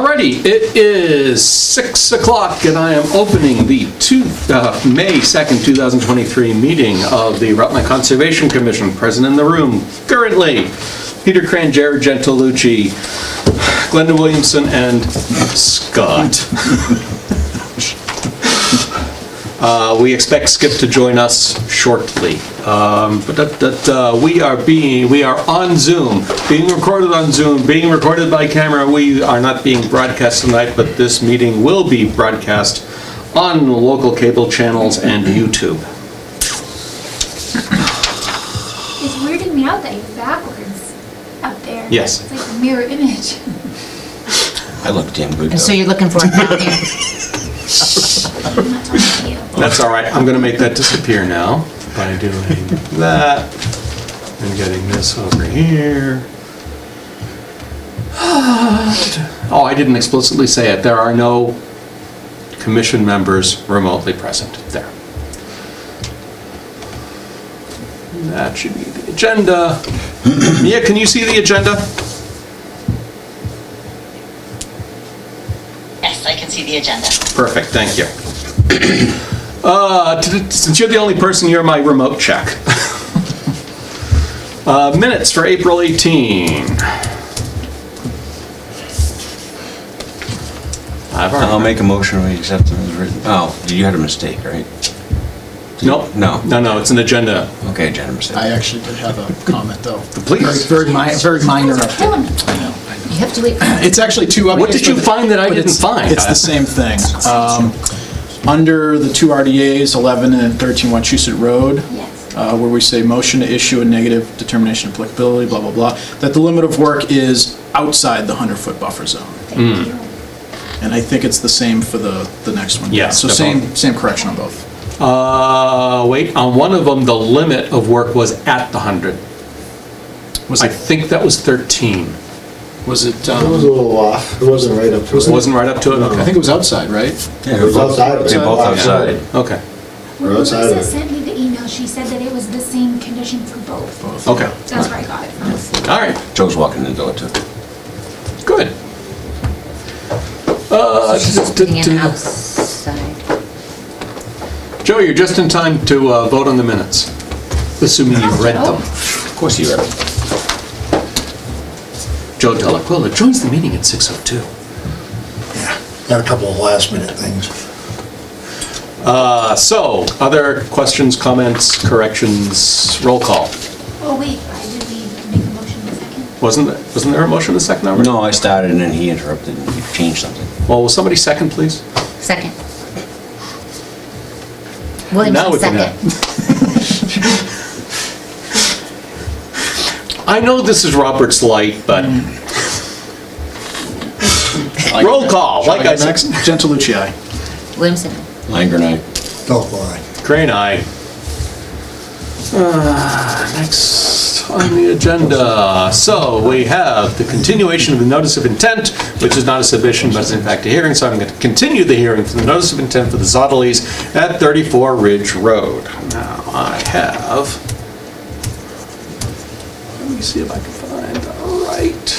Alrighty, it is 6 o'clock and I am opening the May 2nd, 2023 meeting of the Rutland Conservation Commission. Present in the room currently, Peter Crane, Jared Gentolucci, Glenda Williamson, and Scott. We expect Skip to join us shortly. We are on Zoom, being recorded on Zoom, being recorded by camera. We are not being broadcast tonight, but this meeting will be broadcast on local cable channels and YouTube. It's weirding me out that you're backwards up there. Yes. It's like a mirror image. I look damn good, though. So you're looking for it down here? I'm not talking to you. That's all right. I'm going to make that disappear now by doing that and getting this over here. Oh, I didn't explicitly say it. There are no commission members remotely present there. That should be the agenda. Mia, can you see the agenda? Yes, I can see the agenda. Perfect, thank you. Since you're the only person, you're my remote check. Minutes for April 18. I'll make a motion we accept them as written. Oh, you had a mistake, right? Nope. No. No, it's an agenda. Okay, agenda mistake. I actually did have a comment, though. Please. Very minor Those are update. killing me. You have to wait. It's actually two updates. What did you find that I didn't find? It's the same thing. Under the two RDAs, 11 and 13 Wachusett Road, Yes. where we say motion to issue a negative determination of applicability, blah, blah, blah, that the limit of work is outside the 100-foot buffer zone. Thank you. And I think it's the same for the next one. Yes, So same correction on both. Wait, on one of them, the limit of work was at the 100. Was I it, think that was 13. was it, It was a little off. It wasn't right up to it. Wasn't right up to it? I Okay. think it was outside, right? Yeah, It was outside. They're both outside. Okay. When outside of Lisa it. sent me the email, she said that it was the same condition for both. Okay. That's where I got it from. All right. Joe's walking in the door, too. Good. Being in outside. Joe, you're just in time to vote on the minutes, assuming you've read them. Of course you read it. Joe Delaquila joins the meeting at 6:02. Got a couple of last minute things. So, other questions, comments, corrections, roll call. Oh, wait, I didn't even make a motion in a second. Wasn't there a motion in the second already? No, I started and then he interrupted and he changed something. Well, will somebody second, please? Second. Now we Williamson, can second. I know this is Robert's light, but roll call, like I said. Next, Gentolucci, aye. Williamson. Langer and I. Don't lie. Crane, aye. Next on the agenda, so we have the continuation of the notice of intent, which is not a submission, but is in fact a hearing, so I'm going to continue the hearing for the notice of intent for the Zotteleys at 34 Ridge Road. Now, I have, let me see if I can find the right.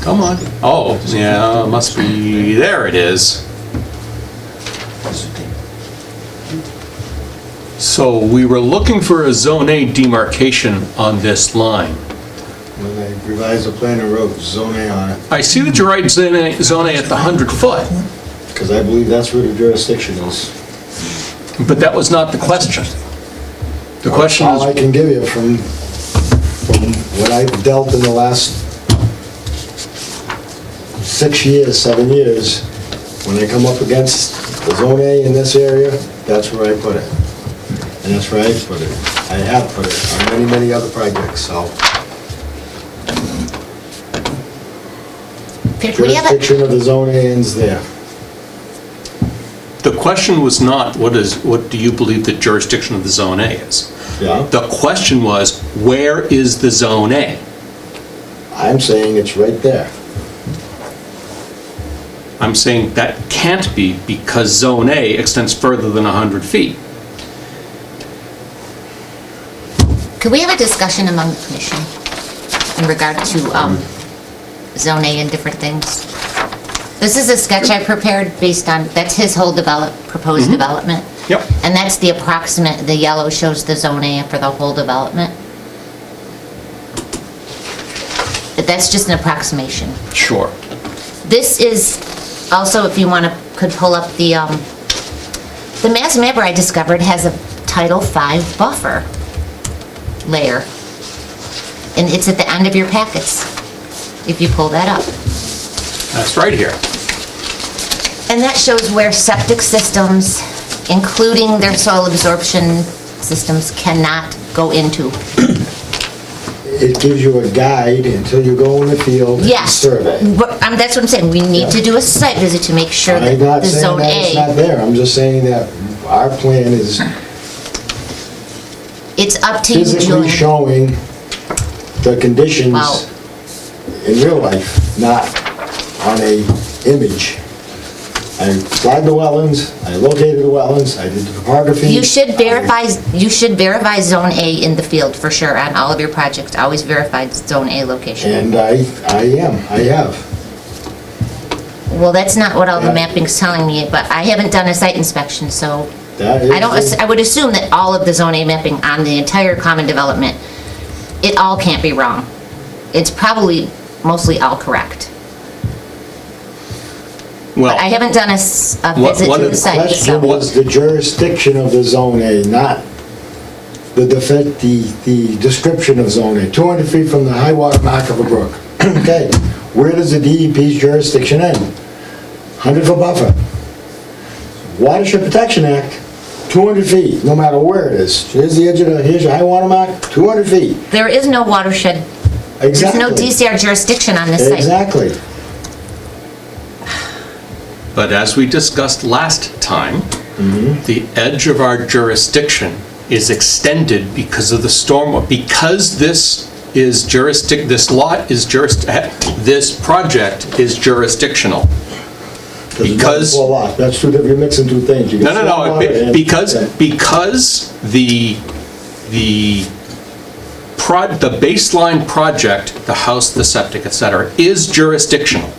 Come on. Oh, yeah, must be, there it is. So we were looking for a Zone A demarcation on this line. When they revised the plan and wrote Zone A on it, I see that you write Zone A at the 100-foot, because I believe that's where the jurisdiction is. but that was not the question. The question All I is, can give you from what I've dealt in the last 6 years, 7 years, when I come up against the Zone A in this area, that's where I put it. And that's where I put it. I have put it on many, many other projects, so. Could we have a, Jurisdiction of the Zone A ends there. the question was not, what do you believe the jurisdiction of the Zone A is? Yeah? The question was, where is the Zone A? I'm saying it's right there. I'm saying that can't be because Zone A extends further than 100 feet. could we have a discussion among the commission? in regard to Zone A and different things. This is a sketch I prepared based on, that's his whole proposed development. Yep. And that's the approximate, the yellow shows the Zone A for the whole development. But that's just an approximation. Sure. This is also, if you want to, could pull up the Mass Mapper I discovered has a Title V buffer layer. And it's at the end of your packets, if you pull that up. That's right here. And that shows where septic systems, including their soil absorption systems, cannot go into. It gives you a guide until you go in the field and Yes. survey. But, that's what I'm saying, we need to do a site visit to make sure that I'm not the saying Zone that it's not A, there, I'm just saying that our plan is it's up to you, physically Julian. showing the conditions Wow. in real life, not on a image. I flagged the wetlands, I located the wetlands, I did the topography. You should verify Zone A in the field for sure on all of your projects. Always verify Zone A location. And I have. Well, that's not what all the Yeah. mapping's telling me, but I haven't done a site inspection, so That is- I would assume that all of the Zone A mapping on the entire common development, it all can't be wrong. It's probably mostly all correct. Well, I haven't done a visit one to of the the site, Question so. was the jurisdiction of the Zone A, not the description of Zone A. 200 feet from the high water mark of a brook. Okay, where does the DEP's jurisdiction end? 100-foot buffer. Watershed Protection Act, 200 feet, no matter where it is. Here's the edge of here's your high water mark, 200 feet. There is no watershed, there's Exactly. no DCR jurisdiction on this site. Exactly. but as we discussed last time, the edge of our jurisdiction is extended because of the storm, because this project is jurisdictional. Because- That's two different, you're mixing two things. You got No, stormwater and- because the baseline project, the house, the septic, et cetera, is jurisdictional.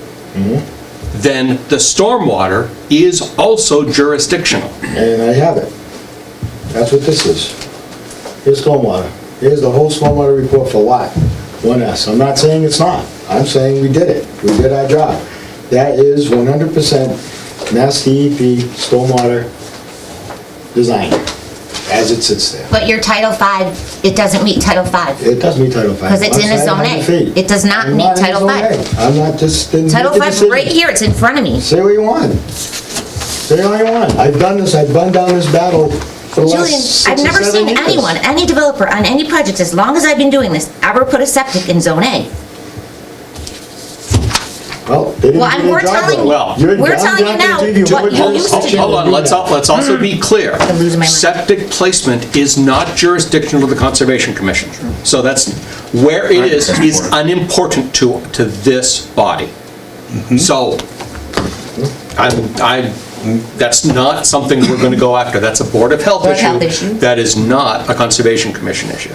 Then the stormwater is also jurisdictional. And I have it. That's what this is. Here's stormwater. Here's the whole stormwater report for lot 1S. I'm not saying it's not. I'm saying we did it. We did our job. That is 100% Mass DEP stormwater design, as it sits there. But your Title V, it doesn't meet Title V. It does meet Title V. Because it's in a Outside Zone 100 A. feet. It does not I'm meet in a Title Zone V. A. I'm not just, then Title make a V, decision. right here, it's in front of me. Say what you want. Say all you want. I've done this, I've run down this battle for the Julian, last 6 I've or never 7 seen years. anyone, any developer on any project, as long as I've been doing this, ever put a septic in Zone A. Well, they didn't Well, do their we're job telling- well. Well, You're- we're I'm telling you not gonna now give you what what you your used to section hold would on, be let's now. also be clear. I'm losing my mind. Septic placement is not jurisdictional of the Conservation Commission. So that's, where it is unimportant to this body. So, that's not something we're gonna go after. That's a Board of Health Board of Health issue. issue. That is not a Conservation Commission issue.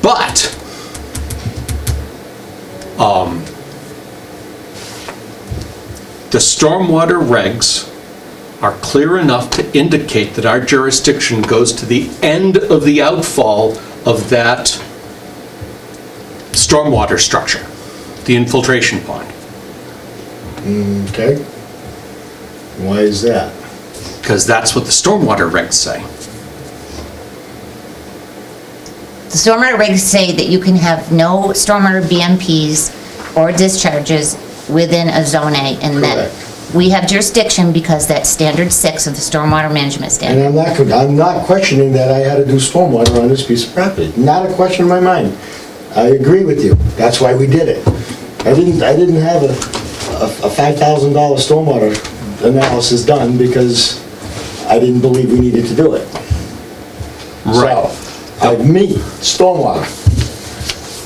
But, the stormwater regs are clear enough to indicate that our jurisdiction goes to the end of the outfall of that stormwater structure, the infiltration pond. Okay. Why is that? Because that's what the stormwater regs say. The stormwater regs say that you can have no stormwater BMPs or discharges within a Zone A, and that Correct. we have jurisdiction because that's standard 6 of the stormwater management And standard. I'm not questioning that I had to do stormwater on this piece of property. Not a question in my mind. I agree with you. That's why we did it. I didn't have a $5,000 stormwater analysis done because I didn't believe we needed to do it. Right. So, I meet stormwater.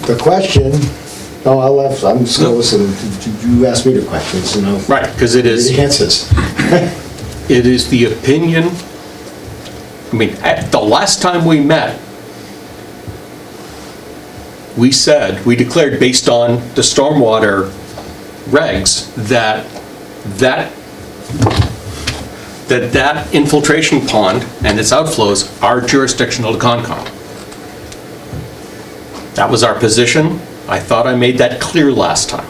The question, I'm just gonna listen. You asked me the questions, you know. Right, because it is, The answers. it is the opinion, I mean, at the last time we met, we said, we declared based on the stormwater regs that infiltration pond and its outflows are jurisdictional to Concom. That was our position. I thought I made that clear last time.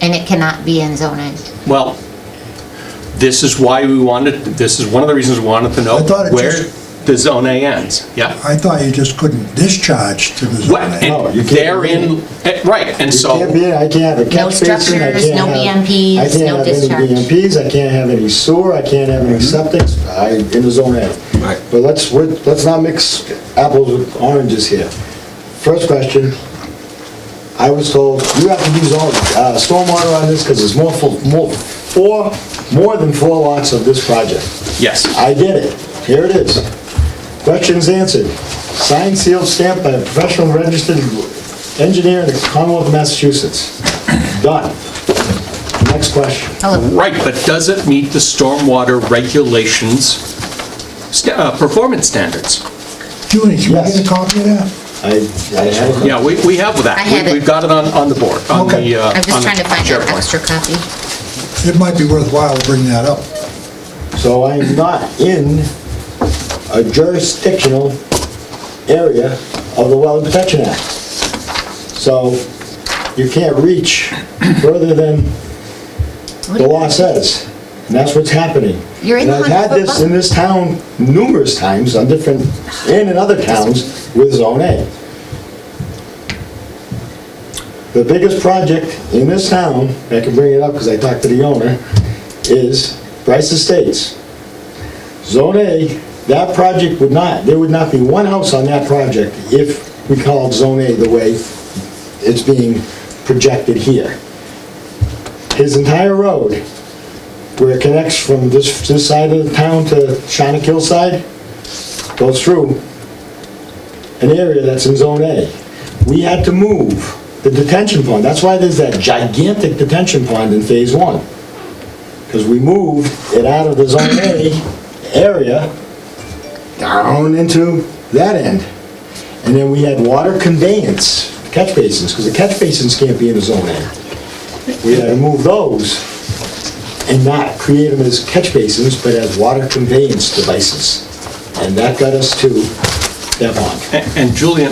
And it cannot be in Zone A. Well, this is why we wanted, this is one of the reasons we wanted to know I thought it where just- the Zone A ends. Yeah. I thought you just couldn't discharge to the Well, zone A. No, you and can't they're be in, right, and You can't so, be, I can't have a No catch basin, I structures, can't no have. BMPs, I can't no have discharge. any BMPs, I can't have any sewer, I can't have any septics, in the zone A. Right. But let's not mix apples with oranges here. First question, I was told, you have to do stormwater on this because there's more than 4 lots of this project. yes. I did it. Here it is. Questions answered. Signed, sealed, stamped by a professional registered engineer in the Commonwealth of Massachusetts. Done. Next question. Right, but does it meet the stormwater regulations, performance standards? Julie, can we Yes. get a copy of that? I had it. Yeah, we have that. I have it. We've got it on the board, on Okay. the, I'm on just trying to the find an SharePoint. extra copy. It might be worthwhile to bring that up. So I am not in a jurisdictional area of the Wetland Protection Act. So you can't reach further than the law says. And that's what's happening. You're in And I've had 100 this in this town numerous times on different, and in other towns with Zone A. The biggest project in this town, I can bring it up because I talked to the owner, is Bryce Estates. Zone A, that project would not, there would not be one house on that project if we called Zone A the way it's being projected here. His entire road, where it connects from this side of the town to Shannakill side, goes through an area that's in Zone A. We had to move the detention pond. That's why there's that gigantic detention pond in Phase 1. Because we moved it out of the Zone A area down into that end. And then we had water conveyance, catch basins, because the catch basins can't be in the Zone A. We had to move those and not create them as catch basins, but as water conveyance devices. And that got us to that pond. And Julian,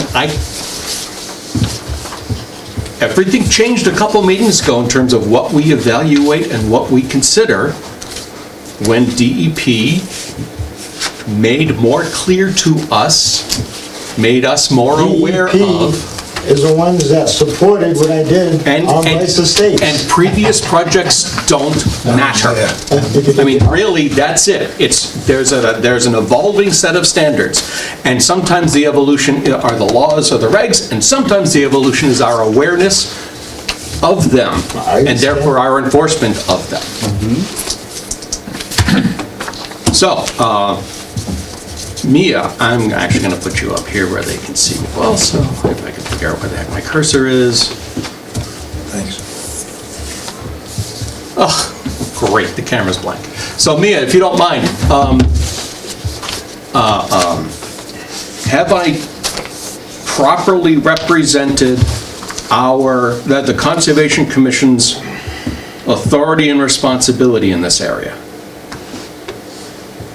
everything changed a couple meetings ago in terms of what we evaluate and what we consider when DEP made more clear to us, made us more aware DEP of. is the ones that supported what I did on Bryce Estates. And previous projects don't matter. I mean, really, that's it. There's an evolving set of standards. And sometimes the evolution are the laws or the regs, and sometimes the evolution is our awareness of them, I and understand. therefore our enforcement of them. So, Mia, I'm actually going to put you up here where they can see you well, so if I can figure out where the heck my cursor is. Thanks. Oh, great, the camera's blank. So Mia, if you don't mind, have I properly represented the Conservation Commission's authority and responsibility in this area?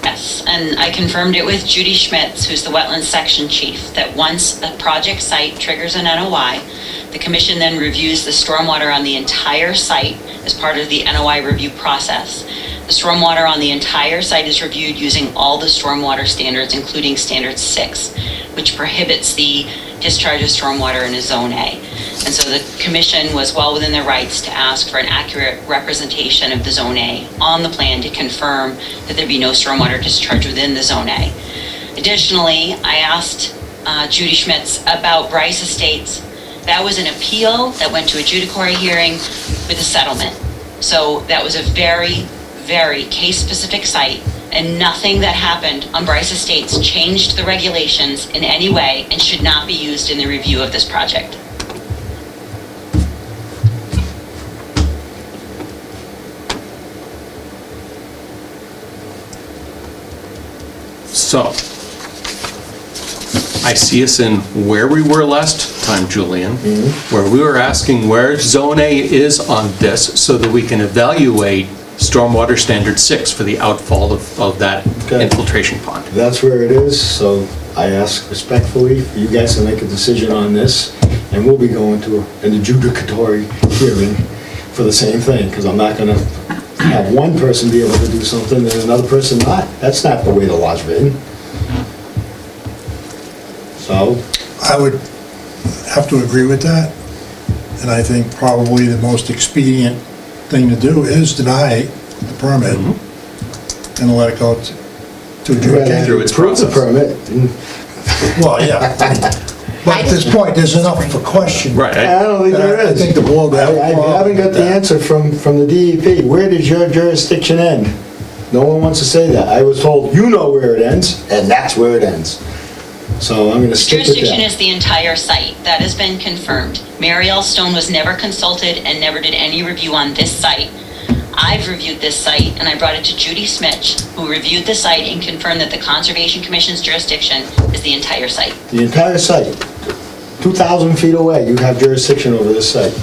Yes, and I confirmed it with Judy Schmitz, who's the Wetlands Section Chief, that once a project site triggers an NOI, the commission then reviews the stormwater on the entire site as part of the NOI review process. The stormwater on the entire site is reviewed using all the stormwater standards, including Standard 6, which prohibits the discharge of stormwater in a Zone A. And so the commission was well within their rights to ask for an accurate representation of the Zone A on the plan to confirm that there be no stormwater discharge within the Zone A. Additionally, I asked Judy Schmitz about Bryce Estates. That was an appeal that went to a judicatory hearing with a settlement. So that was a very, very case-specific site, and nothing that happened on Bryce Estates changed the regulations in any way and should not be used in the review of this project. So, I see us in where we were last time, Julian, where we were asking where Zone A is on this so that we can evaluate Stormwater Standard 6 for the outfall of that Okay. infiltration pond. That's where it is, so I ask respectfully for you guys to make a decision on this, and we'll be going to an adjudicatory hearing for the same thing, because I'm not gonna have one person be able to do something and another person not. That's not the way the law's written. So, I would have to agree with that, and I think probably the most expedient thing to do is deny the permit and let it go to you gotta adjudication. Through its approve the process. Well, permit. yeah. But at this point, there's enough of a question. Right. I don't think there I is. think the board would have a I problem haven't got with the that. answer from the DEP. Where does your jurisdiction end? No one wants to say that. I was told, you know where it ends, and that's where it ends. So I'm gonna stick with Jurisdiction that. is the entire site. That has been confirmed. Mary L. Stone was never consulted and never did any review on this site. I've reviewed this site, and I brought it to Judy Smith, who reviewed the site and confirmed that the Conservation Commission's jurisdiction is the entire site. The entire site, 2,000 feet away, you have jurisdiction over this site.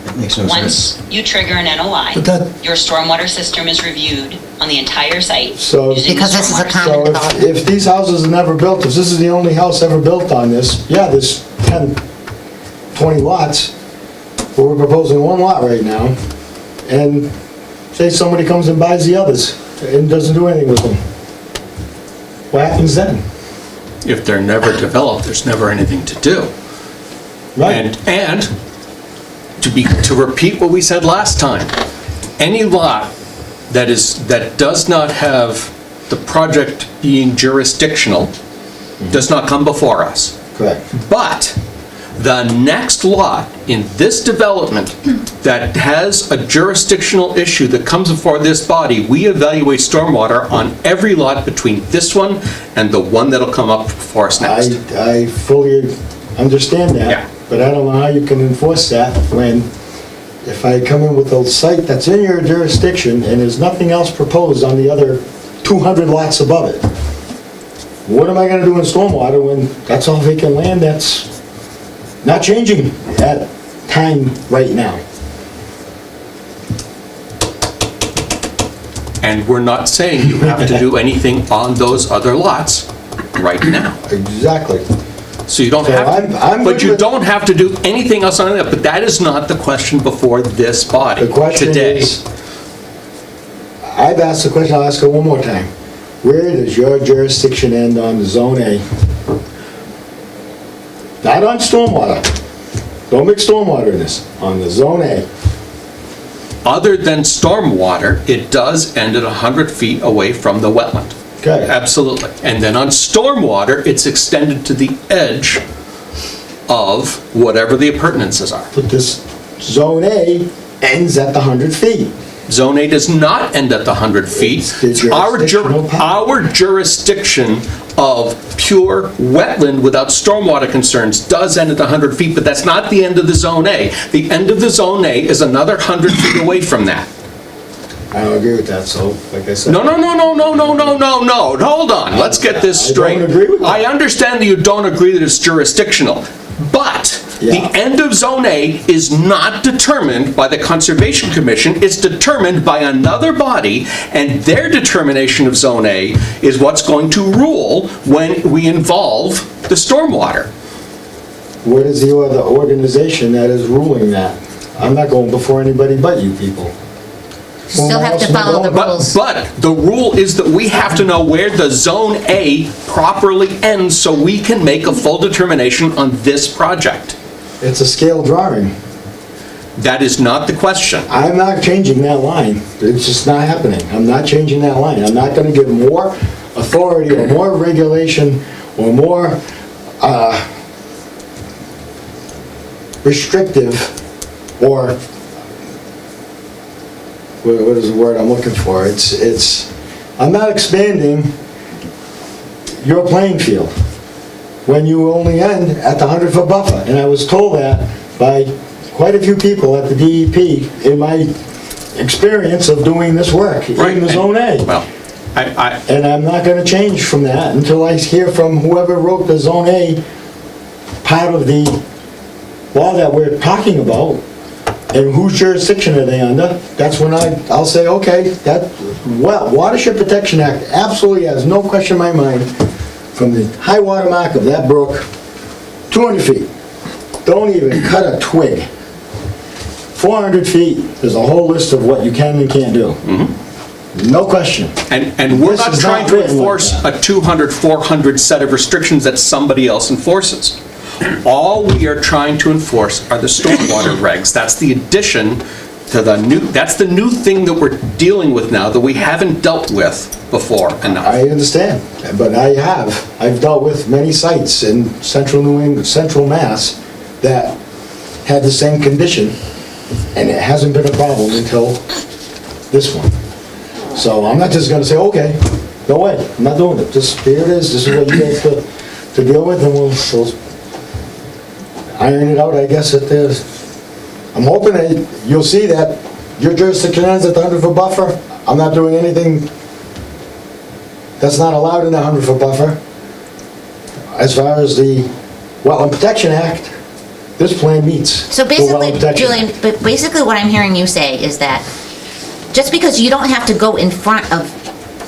That makes no sense. Once you trigger an NOI, But that- your stormwater system is reviewed on the entire site So- using the Because this is a stormwater common So development. if these houses are never built, if this is the only house ever built on this, yeah, there's 10, 20 lots, but we're proposing one lot right now, and say somebody comes and buys the others and doesn't do anything with them. What happens then? If they're never developed, there's never anything to do. Right? And to repeat what we said last time, any lot that does not have the project being jurisdictional does not come before us. Correct. But the next lot in this development that has a jurisdictional issue that comes before this body, we evaluate stormwater on every lot between this one and the one that'll come up before us next. I fully understand Yeah. that, but I don't know how you can enforce that when, if I come in with a site that's in your jurisdiction and there's nothing else proposed on the other 200 lots above it. What am I gonna do in stormwater when that's all vacant land that's not changing at time right now? And we're not saying you have to do anything on those other lots right now. Exactly. So you don't So have I'm to, but good you with- don't have to do anything else on that. But that is not the question before this body The question today. is, I've asked the question, I'll ask it one more time. Where does your jurisdiction end on Zone A? Not on stormwater. Don't mix stormwater in this. On the Zone A. Other than stormwater, it does end at 100 feet away from the wetland. Okay. Absolutely. And then on stormwater, it's extended to the edge of whatever the appurtenances are. But this Zone A ends at the 100 feet. Zone A does not end at the 100 feet. It's the Our jurisdictional power. our jurisdiction of pure wetland without stormwater concerns does end at the 100 feet, but that's not the end of the Zone A. The end of the Zone A is another 100 feet away from that. I don't agree with that, so, like I said. No, hold on, let's get this I don't straight. agree with that. I understand that you don't agree that it's jurisdictional, but the Yeah. end of Zone A is not determined by the Conservation Commission, it's determined by another body, and their determination of Zone A is what's going to rule when we involve the stormwater. What is the other organization that is ruling that? I'm not going before anybody but you people. Still have to follow the rules. But the rule is that we have to know where the Zone A properly ends so we can make a full determination on this project. It's a scale drawing. That is not the question. I'm not changing that line. It's just not happening. I'm not changing that line. I'm not gonna give more authority or more regulation or more restrictive or, what is the word I'm looking for? I'm not expanding your playing field when you only end at the 100-foot buffer. And I was told that by quite a few people at the DEP in my experience of doing this work Right. in the Zone A. Well, And I'm not gonna change from that until I hear from whoever wrote the Zone A part of the law that we're talking about, and whose jurisdiction are they under. That's when I'll say, okay, that, well, Watershed Protection Act absolutely has no question in my mind, from the high water mark of that brook, 200 feet. Don't even cut a twig. 400 feet, there's a whole list of what you can and can't do. No question. And we're This not is trying not to written like enforce that. a 200, 400 set of restrictions that somebody else enforces. All we are trying to enforce are the stormwater regs. That's the addition to the new, that's the new thing that we're dealing with now that we haven't dealt with before enough. I understand, but I've dealt with many sites in central New England, central Mass, that had the same condition, and it hasn't been a problem until this one. So I'm not just gonna say, okay, no way, I'm not doing it, just, here it is, this is what you have to deal with, and we'll iron it out, I guess, at the, I'm hoping that you'll see that your jurisdiction ends at the 100-foot buffer. I'm not doing anything that's not allowed in the 100-foot buffer. As far as the Wetland Protection Act, this plan meets So the basically, Wetland Protection Julian, Act. but basically what I'm hearing you say is that just because you don't have to go in front of,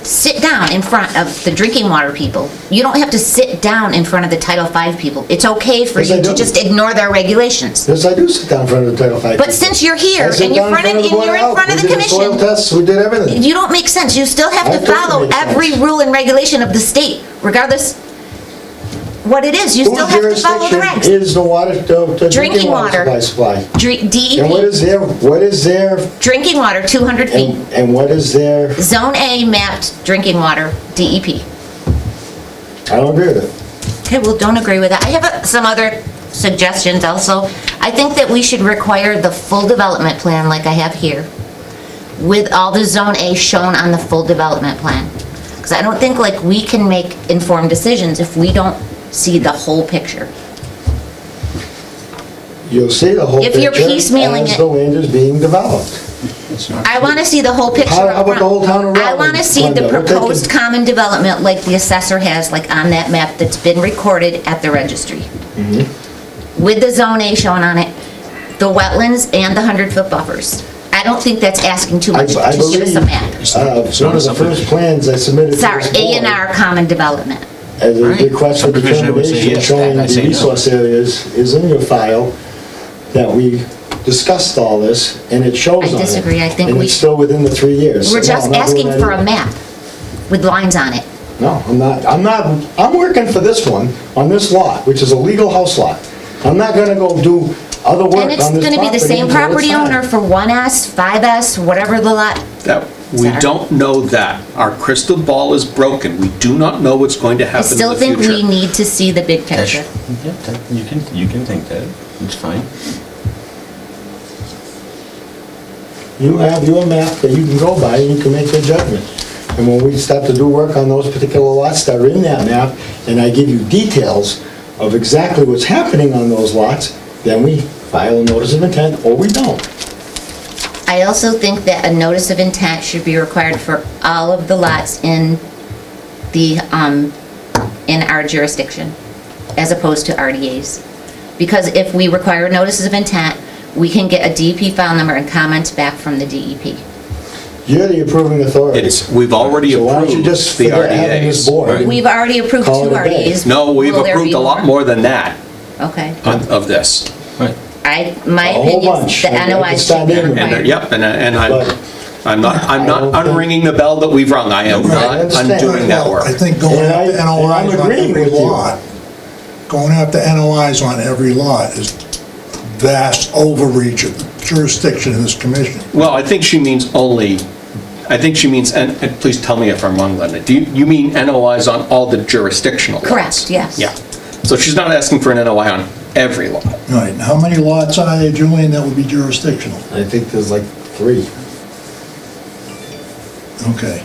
sit down in front of the drinking water people, you don't have to sit down in front of the Title V people. It's okay for Yes, I you to do. just ignore their regulations. Yes, I do sit down in front of the Title V. But since you're here I sit and you're down in Board of front Health. of the We did the soil commission, tests, we did everything. you don't make sense. You still have I to think it follow makes every sense. rule and regulation of the state, regardless what it is. You still have to follow the Whose regs. jurisdiction is the water, the Drinking water. supply? And what DEP, is their, drinking water, 200 feet. and what is their, Zone A mapped drinking water, DEP. I don't agree with it. Okay, well, don't agree with that. I have some other suggestions also. I think that we should require the full development plan like I have here, with all the Zone A shown on the full development plan. Because I don't think like we can make informed decisions if we don't see the whole picture. You'll see the whole If picture you're piecemealing as it- the land is being developed. I want to see the whole picture How up about the whole town of front. I want to Rutland, see the Glenda? We're proposed taking- common development like the assessor has, like on that map that's been recorded at the registry. With the Zone A shown on it, the wetlands and the 100-foot buffers. I don't think that's asking too much. I Just give us a believe- map. One of the first plans I submitted to Sorry, this board A&R common development. as a Right. request for Subdivision, I would say determination yes. showing I the say no. resource areas is in your file, that we discussed all this, and it shows on I it. disagree. I think And we it's should- still within the 3 years. We're No, just I'm not doing asking that for a either. map with lines on it. No, I'm working for this one, on this lot, which is a legal house lot. I'm not gonna go do other work on And this it's property. going to be the same until it's property signed. owner for 1S, 5S, whatever the lot. That, we Sorry. don't know that. Our crystal ball is broken. We do not know what's going to I happen in the still future. think we need to see the big That's- picture. yeah, you can think that, it's fine. You have your map that you can go by and you can make your judgment. And when we start to do work on those particular lots that are in that map, and I give you details of exactly what's happening on those lots, then we file a notice of intent, or we don't. I also think that a notice of intent should be required for all of the lots in the, in our jurisdiction, as opposed to RDAs. Because if we require notices of intent, we can get a DEP file number and comments back from the DEP. You're the approving authority. We've already So why don't you approved just the forget having this RDAs. board? We've already approved Call 2 it a day. RDAs. No, we've Will there approved be a lot more than that Okay. of this. Right. My A whole opinion is bunch. the I can NOIs should start be naming them. And, required. yep, and But- I'm not I don't think- unringing the bell that we've rung. I am I not understand. undoing that Well, work. I think going And I- after and I'm NOIs on agreeing every with you. lot, going after NOIs on every lot is vast overreach of jurisdiction of this commission. Well, I think she means, and please tell me if I'm wrong, Linda, do you mean NOIs on all the jurisdictional lots? Correct, yes. Yeah. So she's not asking for an NOI on every lot. All right, how many lots are there, Julian, that would be jurisdictional? I think there's like 3. Okay.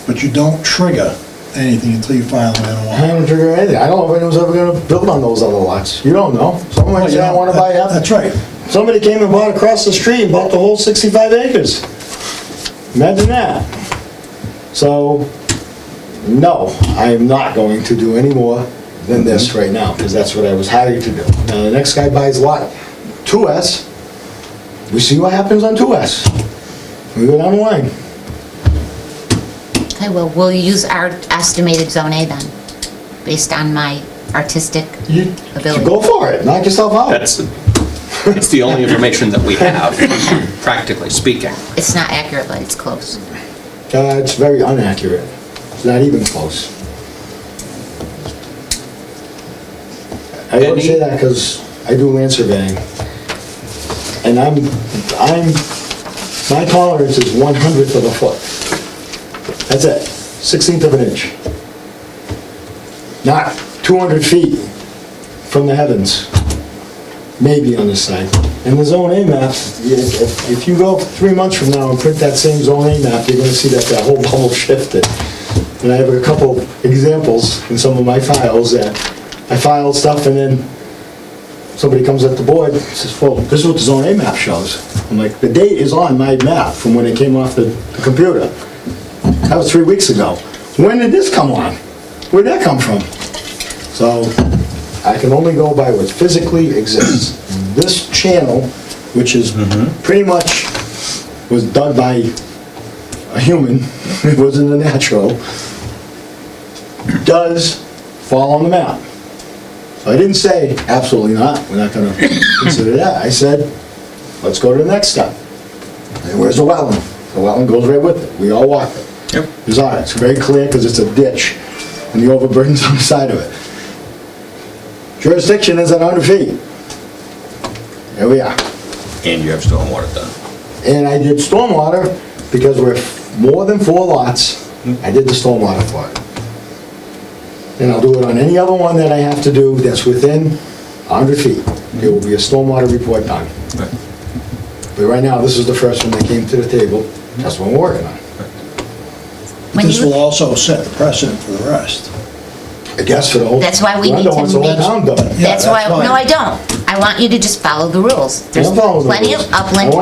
But you don't trigger anything until you file an I NOI. don't trigger anything. I don't know if anyone's ever gonna build on those other lots. You don't know. Someone might say, I wanna buy half. That's right. Somebody came and bought across the street and bought the whole 65 acres. Imagine that. So, no, I am not going to do any more than this right now, because that's what I was hired to do. Now, the next guy buys lot 2S, we see what happens on 2S. We go down the line. Okay, well, we'll use our estimated Zone A then, based on my artistic You ability. go for it, knock yourself out. It's the only information that we have, practically speaking. It's not accurate, but it's close. It's very inaccurate. It's not even close. I only say that because I do land surveying. And my tolerance is 1/100th of a foot. That's it, 16th of an inch. Not 200 feet from the heavens, maybe on this side. And the Zone A map, if you go 3 months from now and print that same Zone A map, you're gonna see that whole bubble shifted. And I have a couple examples in some of my files that I filed stuff and then somebody comes at the board and says, well, this is what the Zone A map shows. I'm like, the date is on my map from when it came off the computer. That was 3 weeks ago. When did this come on? Where'd that come from? So I can only go by what physically exists. This channel, which is pretty much was dug by a human, it wasn't a natural, does fall on the map. So I didn't say, absolutely not, we're not gonna consider that. I said, let's go to the next step. And where's the wetland? The wetland goes right with it. We all walk it. Yep. It's very clear because it's a ditch and the overburden's on the side of it. Jurisdiction is at 100 feet. There we are. And you have stormwater done. And I did stormwater because we're more than 4 lots. I did the stormwater for it. And I'll do it on any other one that I have to do that's within 100 feet. There will be a stormwater report done. Right. But right now, this is the first one that came to the table. That's what we're working on. When This you- will also set the precedent for the rest. I guess for the whole. That's why we need Glenda to wants the whole make- town done. Yeah, That's why, that's fine. no, I don't. I want you to just follow the rules. There's I'm following the plenty rules. of upland. I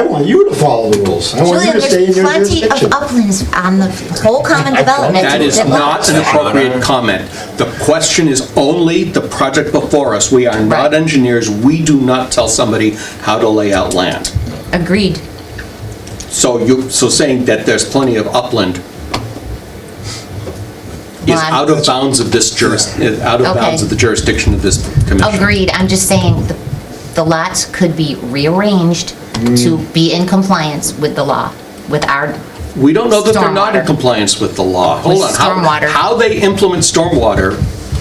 want you to follow the rules. I want you Julian, to stay in there's your plenty of jurisdiction. uplands on the whole common development. That is not an appropriate comment. The question is only the project before us. We are not Right. engineers. We do not tell somebody how to lay out land. Agreed. So saying that there's plenty of upland is Well, I'm- out of bounds of this out of Okay. bounds of the jurisdiction of this commission. Agreed. I'm just saying the lots could be rearranged to be in compliance with the law, with our, We don't know that they're not in Stormwater. compliance with the law. Hold With on. stormwater. How they implement stormwater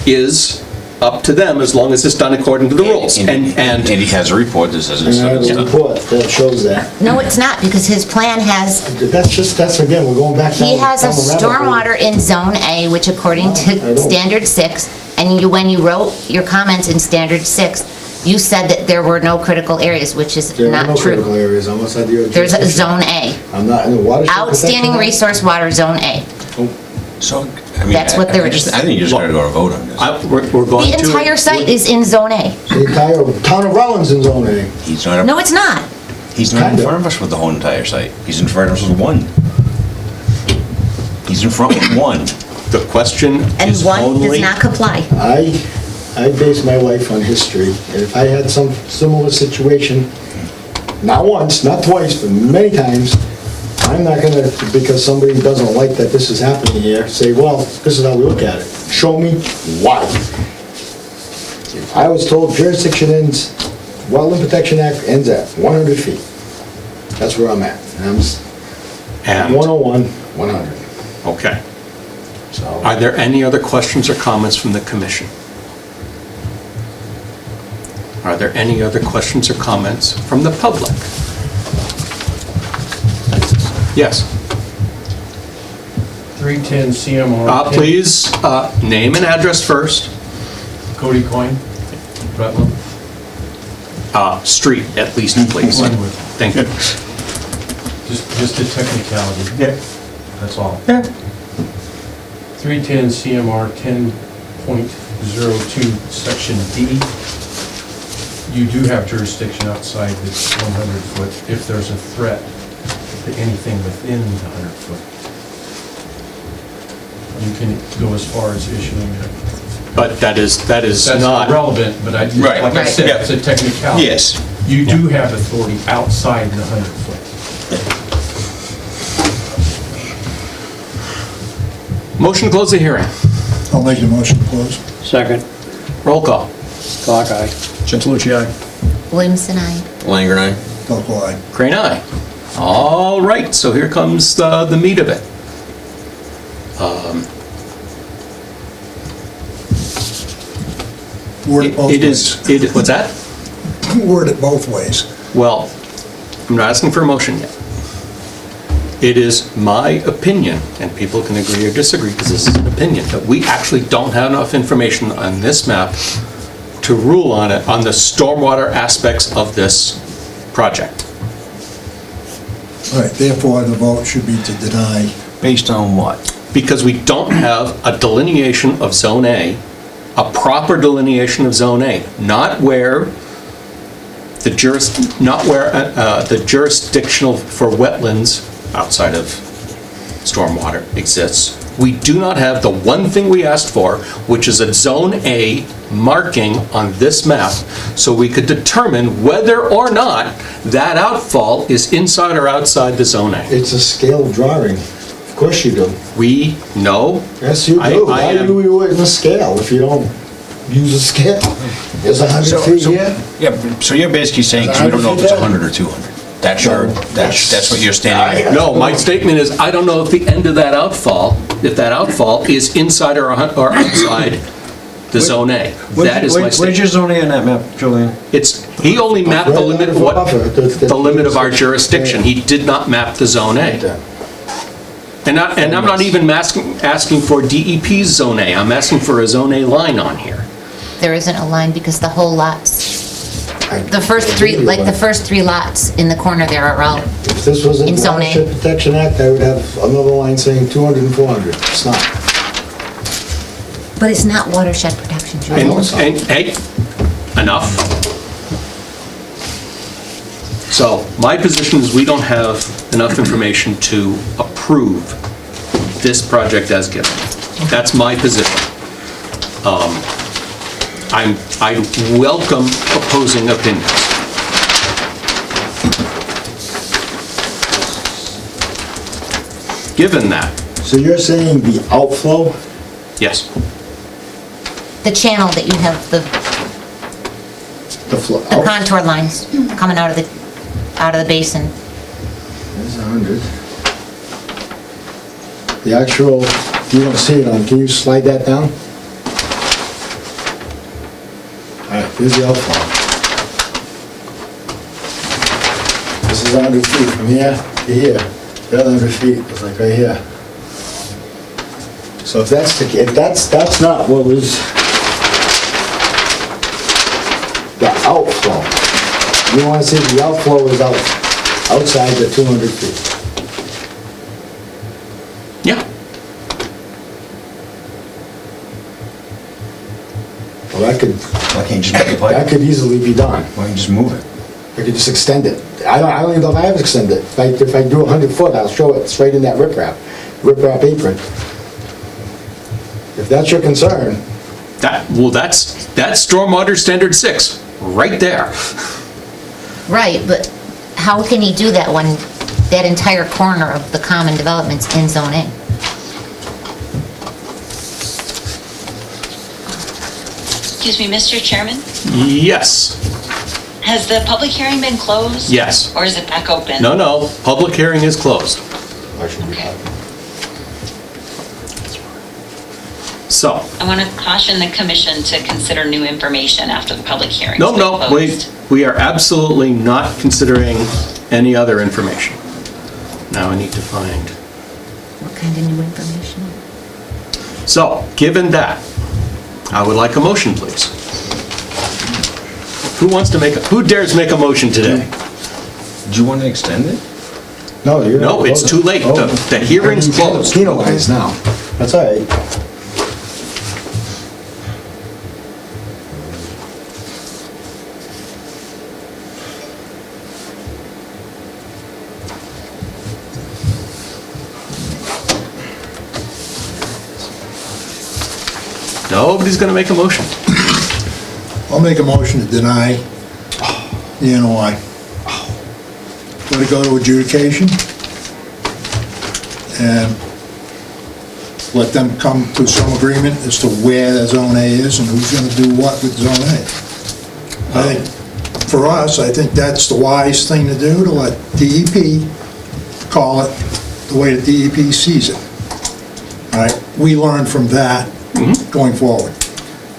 is up to them as long as it's done according to the rules. And he has a report that says And it's I have a done. report that shows that. no, it's not, because his plan has, That's again, we're going back down. he has a down the rabbit hole. stormwater in Zone A, which according I to don't. Standard 6, and when you wrote your comments in Standard 6, you said that there were no critical areas, which is There are not no critical true. areas, I'm outside the There's a jurisdiction. Zone A, I'm not in the watershed. outstanding protection resource water Zone A. So, I mean, That's what there I is. think you just gotta go to vote on this. We're going The to... entire site is in Zone A. Act. The entire town of Rutland's in Zone A. He's not, No, it's not. he's not in Kinda. front of us with the whole entire site. He's in front of us with one. He's in front with one. The question And is one does only... not comply. I base my life on history, and if I had some similar situation, not once, not twice, but many times, I'm not gonna, because somebody doesn't like that this is happening here, say, well, this is how we look at it. Show me why. If I was told jurisdiction ends, Wetland Protection Act ends at 100 feet. That's where I'm at. And I'm And- 101, 100. Okay. So, Are there any other questions or comments from the commission? Are there any other questions or comments from the public? Yes. 310 CMR. Please, name and address first. Cody Coyne, Rutland. Street, at least, please. Glenwood. Thank you. Just a technicality. Yeah. That's all. Yeah. 310 CMR 10.02, Section D. You do have jurisdiction outside this 100 foot if there's a threat to anything within the 100 foot. you can go as far as issuing a, But that is that's not, irrelevant, but I, Right. like I said, Yeah. it's a technicality. Yes. You do have authority outside the 100-foot. motion to close the hearing. I'll make the motion to close. Second. Roll call. Clock eye. Gentilucci, aye. Williamson, I. Langer, aye. Buckle eye. Crane, aye. All right, so here comes the meat of it. Word it both It ways. is, what's that? Word it both ways. Well, I'm not asking for a motion yet. It is my opinion, and people can agree or disagree because this is an opinion, that we actually don't have enough information on this map to rule on it, on the stormwater aspects of this project. All right, therefore, the vote should be to deny. Based on what? Because we don't have a delineation of Zone A, a proper delineation of Zone A, not where the jurisdictional for wetlands outside of stormwater exists. We do not have the one thing we asked for, which is a Zone A marking on this map, so we could determine whether or not that outfall is inside or outside the Zone A. It's a scale drawing. Of course you do. We know. Yes, you I do. am- Why do we do it in a scale if you don't use a scale? There's 100 feet here. Yeah, so you're basically saying, 'cause we don't know if it's 100 or 200. That's your, that's what you're standing. No, my statement is, I don't know if the end of that outfall, if that outfall is inside or outside the Zone A. That is my Where's statement. your zone A on that map, Julian? He only mapped the limit, the limit of our jurisdiction. He did not map the Zone A. And I'm not even asking for DEP's Zone A. I'm asking for a Zone A line on here. There isn't a line because the whole lots, the first three lots in the corner there are all, If this was a in Zone A. Watershed Protection Act, I would have another line saying 200 and 400. It's not. but it's not watershed protection, And, Julian. hey, enough. So my position is we don't have enough information to approve this project as given. That's my position. I welcome opposing opinions. Given that, So you're saying the outflow, yes, The channel that you have, the the contour lines coming out of the basin. There's 100. The actual, you don't see it on, can you slide that down? All right, here's the outflow. This is 100 feet from here to here. The other 100 feet is like right here. So if that's not what was the outflow. You want to see the outflow is outside the 200 feet. yeah. Well, Why can't you just make a that pipe? could easily be done. Why don't you just move it? I could just extend it. I don't even know if I have to extend it. If I do 100 foot, I'll show it straight in that riprap apron. If that's your concern, That's Stormwater Standard 6, right there. Right, but how can he do that when that entire corner of the common development's in Zone A? Excuse me, Mr. Chairman, Yes, has the public hearing been closed? yes. Or is it back open? No, public hearing is closed. I should be happy. So, I want to caution the commission to consider new information after the public hearing. no, we are absolutely not considering any other information. Now I need to find. What kind of new information? So, given that, I would like a motion, please. Who dares make a motion today? Do you want to extend it? No, you're not. No, it's too late. The hearing's closed. Penalized now. That's all right. Nobody's gonna make a motion. I'll make a motion to deny the NOI. Let it go to adjudication and let them come to some agreement as to where the Zone A is and who's gonna do what with Zone A. I think, for us, I think that's the wise thing to do, to let DEP call it the way the DEP sees it. All right, we learn from that going forward.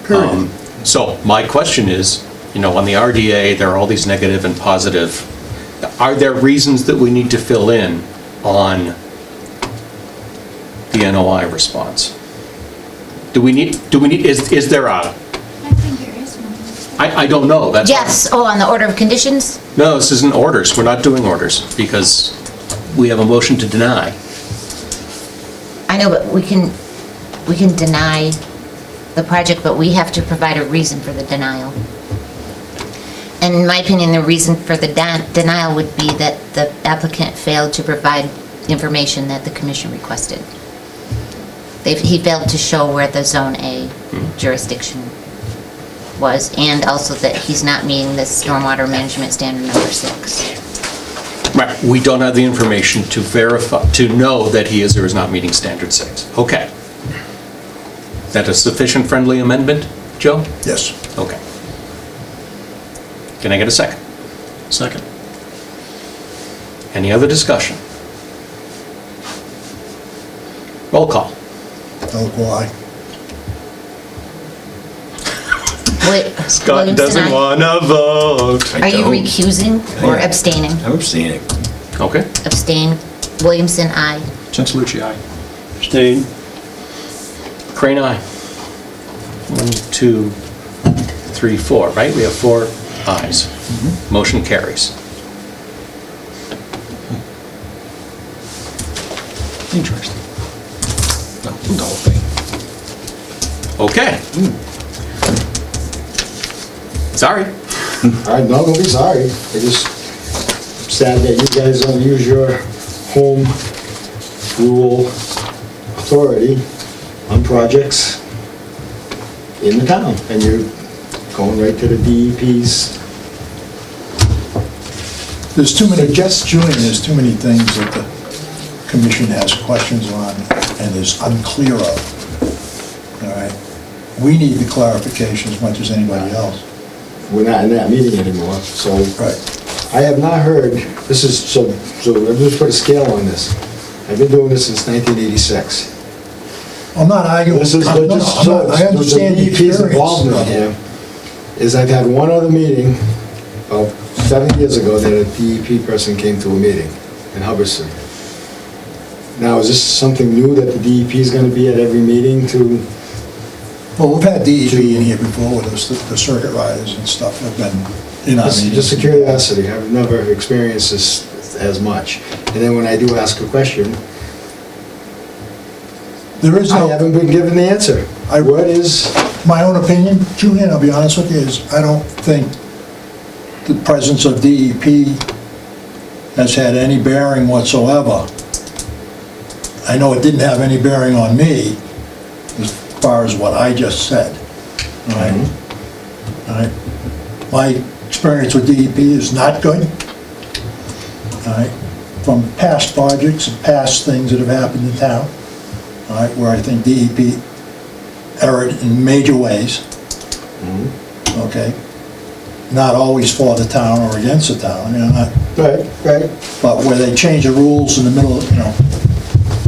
Period. So my question is, on the RDA, there are all these negative and positive. Are there reasons that we need to fill in on the NOI response? Is there a, I think there is one. I don't know, that's. Yes, on the order of conditions? No, this isn't orders, we're not doing orders, because we have a motion to deny. I know, but we can deny the project, but we have to provide a reason for the denial. And in my opinion, the reason for the denial would be that the applicant failed to provide information that the commission requested. He failed to show where the Zone A jurisdiction was, and also that he's not meeting the stormwater management standard number 6. Right, we don't have the information to verify, to know that he is or is not meeting standard 6. Okay. Is that a sufficient friendly amendment, Joe? Yes. Okay. Can I get a second? Second. Any other discussion? Roll call. Elko, aye. Scott doesn't want to vote. Are you recusing or abstaining? I'm abstaining. Okay. Abstain. Williamson, aye. Chancelucci, aye. Abstain. Crane, aye. 1, 2, 3, 4, right? We have 4 ayes. Motion carries. Interesting. No, the whole thing. Okay. Sorry. All right, no, don't be sorry. I just sad that you guys don't use your home rule authority on projects in the town, and you're going right to the DEP's. There's too many, Julian, there's too many things that the commission has questions on and is unclear of. All right? We need the clarification as much as anybody else. We're not in that meeting anymore, so. Right. I have not heard, this is, so let me just put a scale on this. I've been doing this since 1986. I'm not arguing. This is, No, but just I'm so, not- I understand the DEP's involvement experience. here, is I've had one other meeting, 7 years ago, that a DEP person came to a meeting in Hubbardston. Now, is this something new that the DEP is gonna be at every meeting to? Well, we've had DEP in here before with us, the circuit riders and stuff have been in our meetings. Just a curiosity, I've never experienced this as much. And then when I do ask a question, There is I no, haven't been given the answer. What is, my own opinion, Julian, I'll be honest with you, is I don't think the presence of DEP has had any bearing whatsoever. I know it didn't have any bearing on me as far as what I just said. All right? All right? My experience with DEP is not good. All right? From past projects and past things that have happened in town, all right, where I think DEP erred in major ways. Okay? Not always for the town or against the town, not, right, but where they change the rules in the middle,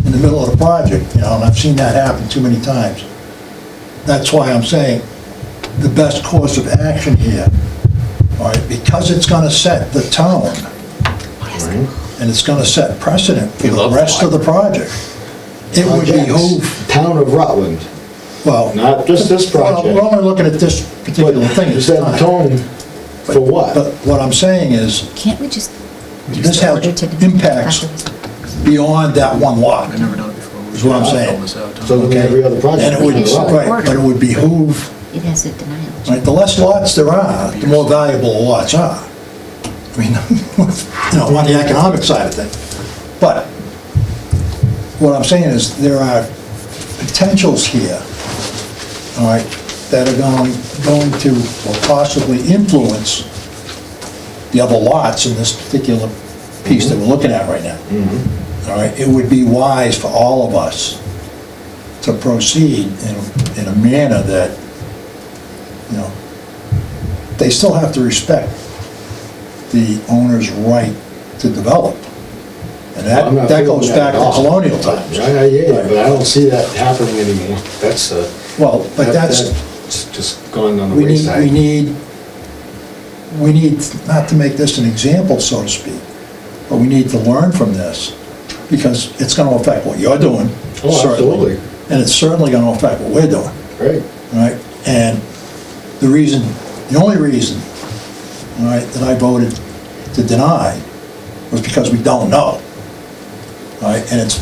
in the middle of the project, and I've seen that happen too many times. That's why I'm saying the best course of action here, all right, because it's gonna set the tone, and it's gonna set precedent for the rest of the project. It would behoove, Town of Rutland, well. not just this Well, project. we're only looking at this particular thing. You said the tone for what? But what I'm saying is, Can't we just? this has impacts beyond that one lot, I've never done it before. is what I'm saying. So then every other project. And it would, is right. right, but it would behoove, It has a denial. right, the less lots there are, the more valuable the lots are. I mean, on the economic side of things. But what I'm saying is, there are potentials here all right, that are going to or possibly influence the other lots in this particular piece that we're looking at right now. All right, it would be wise for all of us to proceed in a manner that, you know, they still have to respect the owner's right to develop. And I'm not that goes feeling back at to all. colonial times. I hear you, but I don't see that happening anymore. That's, Well, but that's, just gone on the we wayside. need, not to make this an example, so to speak, but we need to learn from this, because it's gonna affect what you're doing. Oh, certainly, absolutely. And it's certainly gonna affect what we're doing, Right. right? And the only reason, all right, that I voted to deny was because we don't know. All right, and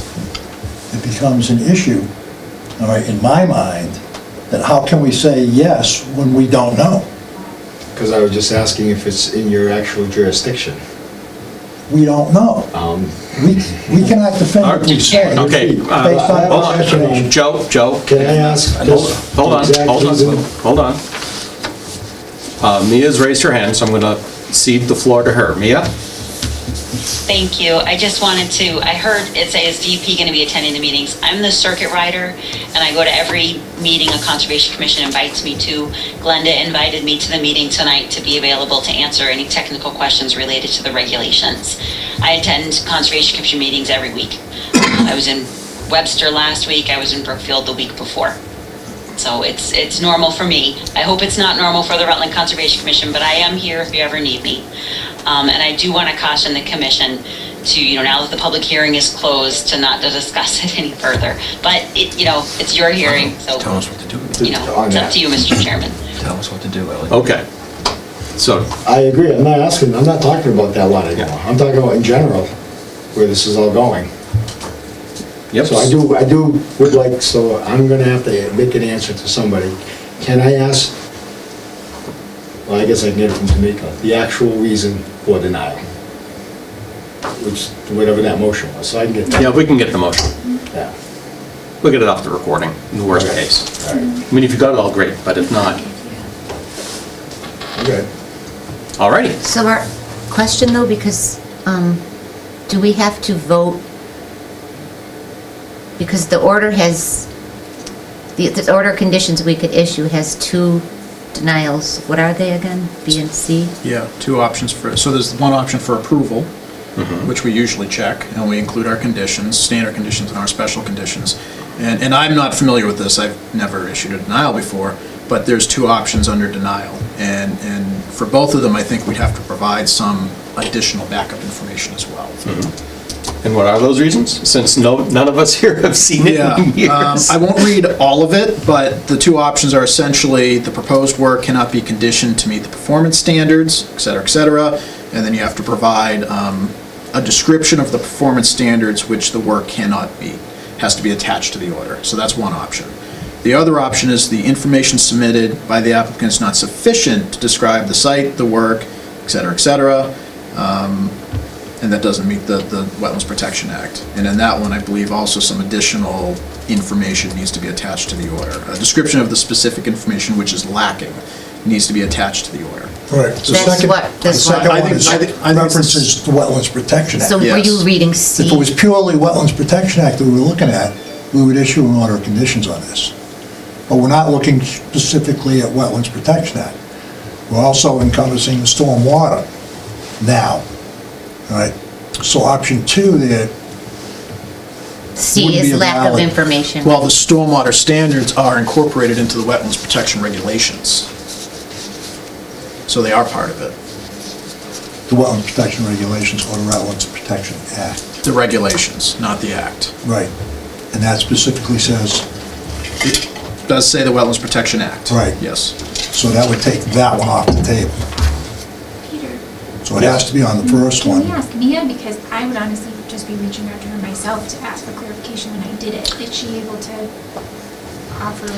it becomes an issue, all right, in my mind, that how can we say yes when we don't know? Because I was just asking if it's in your actual jurisdiction. We don't know. We cannot defend what we say. Okay, Based on hold our on, information. Joe. Can I ask? Hold on, the exact reason? hold on. Mia's raised her hand, so I'm gonna cede the floor to her. Mia? Thank you. I just wanted to, I heard it say, is DP going to be attending the meetings? I'm the circuit rider, and I go to every meeting a Conservation Commission invites me to. Glenda invited me to the meeting tonight to be available to answer any technical questions related to the regulations. I attend Conservation Commission meetings every week. I was in Webster last week, I was in Brookfield the week before. So it's normal for me. I hope it's not normal for the Rutland Conservation Commission, but I am here if you ever need me. And I do want to caution the commission to, now that the public hearing is closed, to not to discuss it any further. But it's your hearing, so, Tell us what to do. it's up to you, Mr. Chairman. Tell us what to do, Ellie. Okay. So, I agree, I'm not talking about that lot anymore. Yeah. I'm talking about in general, where this is all going. yep. So would like, so I'm gonna have to make an answer to somebody. Can I ask, well, I guess I can get it from Tamika, the actual reason for denial? Which, whatever that motion was, so I can get that. Yeah, we can get the motion. Yeah. We'll get it off the recording, in the worst Okay. case. All right, I mean, if you got it all, great, but if not, okay. alrighty. So our question though, because, do we have to vote? Because the order has, the order of conditions we could issue has two denials. What are they again? B and C? Yeah, two options so there's one option for approval, which we usually check, and we include our conditions, standard conditions and our special conditions. And I'm not familiar with this, I've never issued a denial before, but there's two options under denial. And for both of them, I think we'd have to provide some additional backup information as well. And what are those reasons? Since none of us here have seen it in years. I won't read all of it, but the two options are essentially the proposed work cannot be conditioned to meet the performance standards, et cetera, and then you have to provide a description of the performance standards which the work cannot meet, has to be attached to the order. So that's one option. The other option is the information submitted by the applicant is not sufficient to describe the site, the work, et cetera, and that doesn't meet the Wetlands Protection Act. And in that one, I believe also some additional information needs to be attached to the order. A description of the specific information which is lacking needs to be attached to the order. Right. The second I one think- is I think this references the Wetlands Protection Act. So were Yes. you reading C? If it was purely Wetlands Protection Act that we were looking at, we would issue an order of conditions on this. But we're not looking specifically at Wetlands Protection Act. We're also encompassing the stormwater now, all right? So option two there, C wouldn't be is a lack of valid- information. Well, the stormwater standards are incorporated into the Wetlands Protection Regulations. So they are part of it. the Wetlands Protection Regulations or the Wetlands Protection Act. The regulations, not the act. Right. And that specifically says, It does say the Wetlands Protection Act. Right. Yes. so that would take that one off the table. Peter, So it has to be on the first can one. we ask Mia, because I would honestly just be reaching out to her myself to ask for clarification when I did it. Is she able to offer?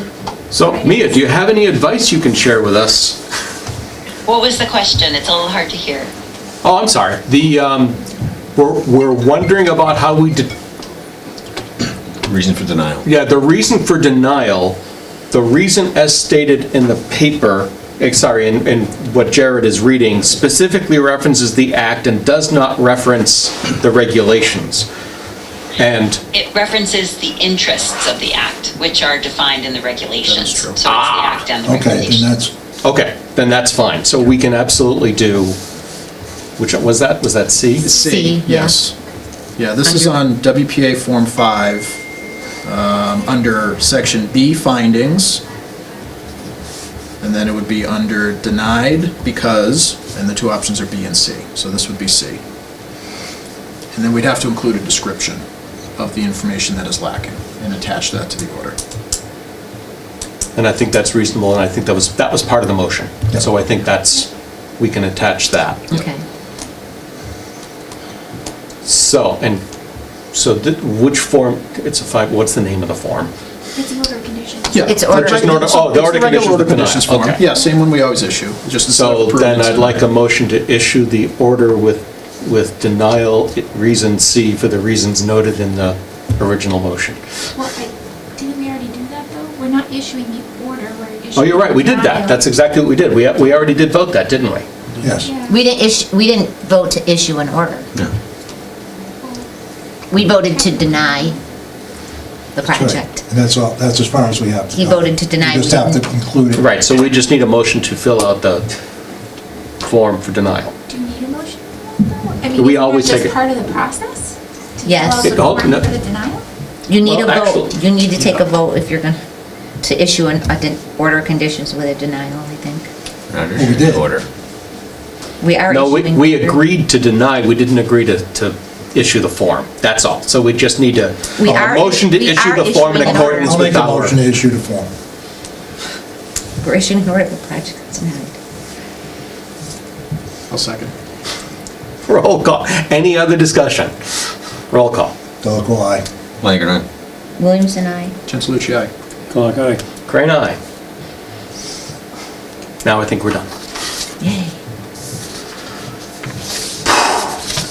So, Mia, do you have any advice you can share with us? What was the question? It's a little hard to hear. Oh, I'm sorry. We're wondering about how we Reason for denial. the reason for denial the reason as stated in the paper, in what Jared is reading, specifically references the act and does not reference the regulations. And It references the interests of the act, which are defined in the regulations. So it's the act and the Okay, and regulations. that's, okay, then that's fine. So we can absolutely do, which, was that C? C, yeah. Yes. Yeah, this is on WPA Form 5, under Section B findings, and then it would be under denied because, and the two options are B and C, so this would be C. And then we'd have to include a description of the information that is lacking and attach that to the order. And I think that's reasonable, and I think that was part of the motion. Yeah. So I think we can attach that. Okay. So, which form, it's a 5, what's the name of the form? It's an order of conditions. Yeah. It's order- Just an order, So the it's order regular conditions order of denial. conditions form. Okay. Yeah, same one we always issue, just instead of So approving. then it's I'd like a denied. motion to issue the order with denial, reason C, for the reasons noted in the original motion. Well, didn't we already do that though? We're not issuing the order, we're issuing. Oh, you're right, we did that. denial. That's exactly what we did. We already did vote that, didn't we? yes. Yeah. We didn't vote to issue an order. We voted to deny the That's right. project. And that's all, that's as far as we have to He go. voted to deny, We just we have to didn't. conclude it. Right, so we just need a motion to fill out the form for denial. Do you need a motion? I mean, We isn't always that take just it- part of the process? To Yes. fill out the It all- form no. for the denial? You need a Well, vote, actually- you need to take a vote if you're going to issue an order of conditions with a denial, I think. we did. Order. We are No, issuing. we order. agreed to deny, we didn't agree to issue the form, that's all. So we just need a We are- motion to we issue are the form in issuing an order. accordance I'll with make a our... motion to issue the form. We're issuing an order, the project is denied. I'll second. Roll call. Any other discussion? Roll call. Delacour, aye. Like it, Williams and I. Chancelucci, aye. Clock eye. Crane eye. Now I think we're done. Yay.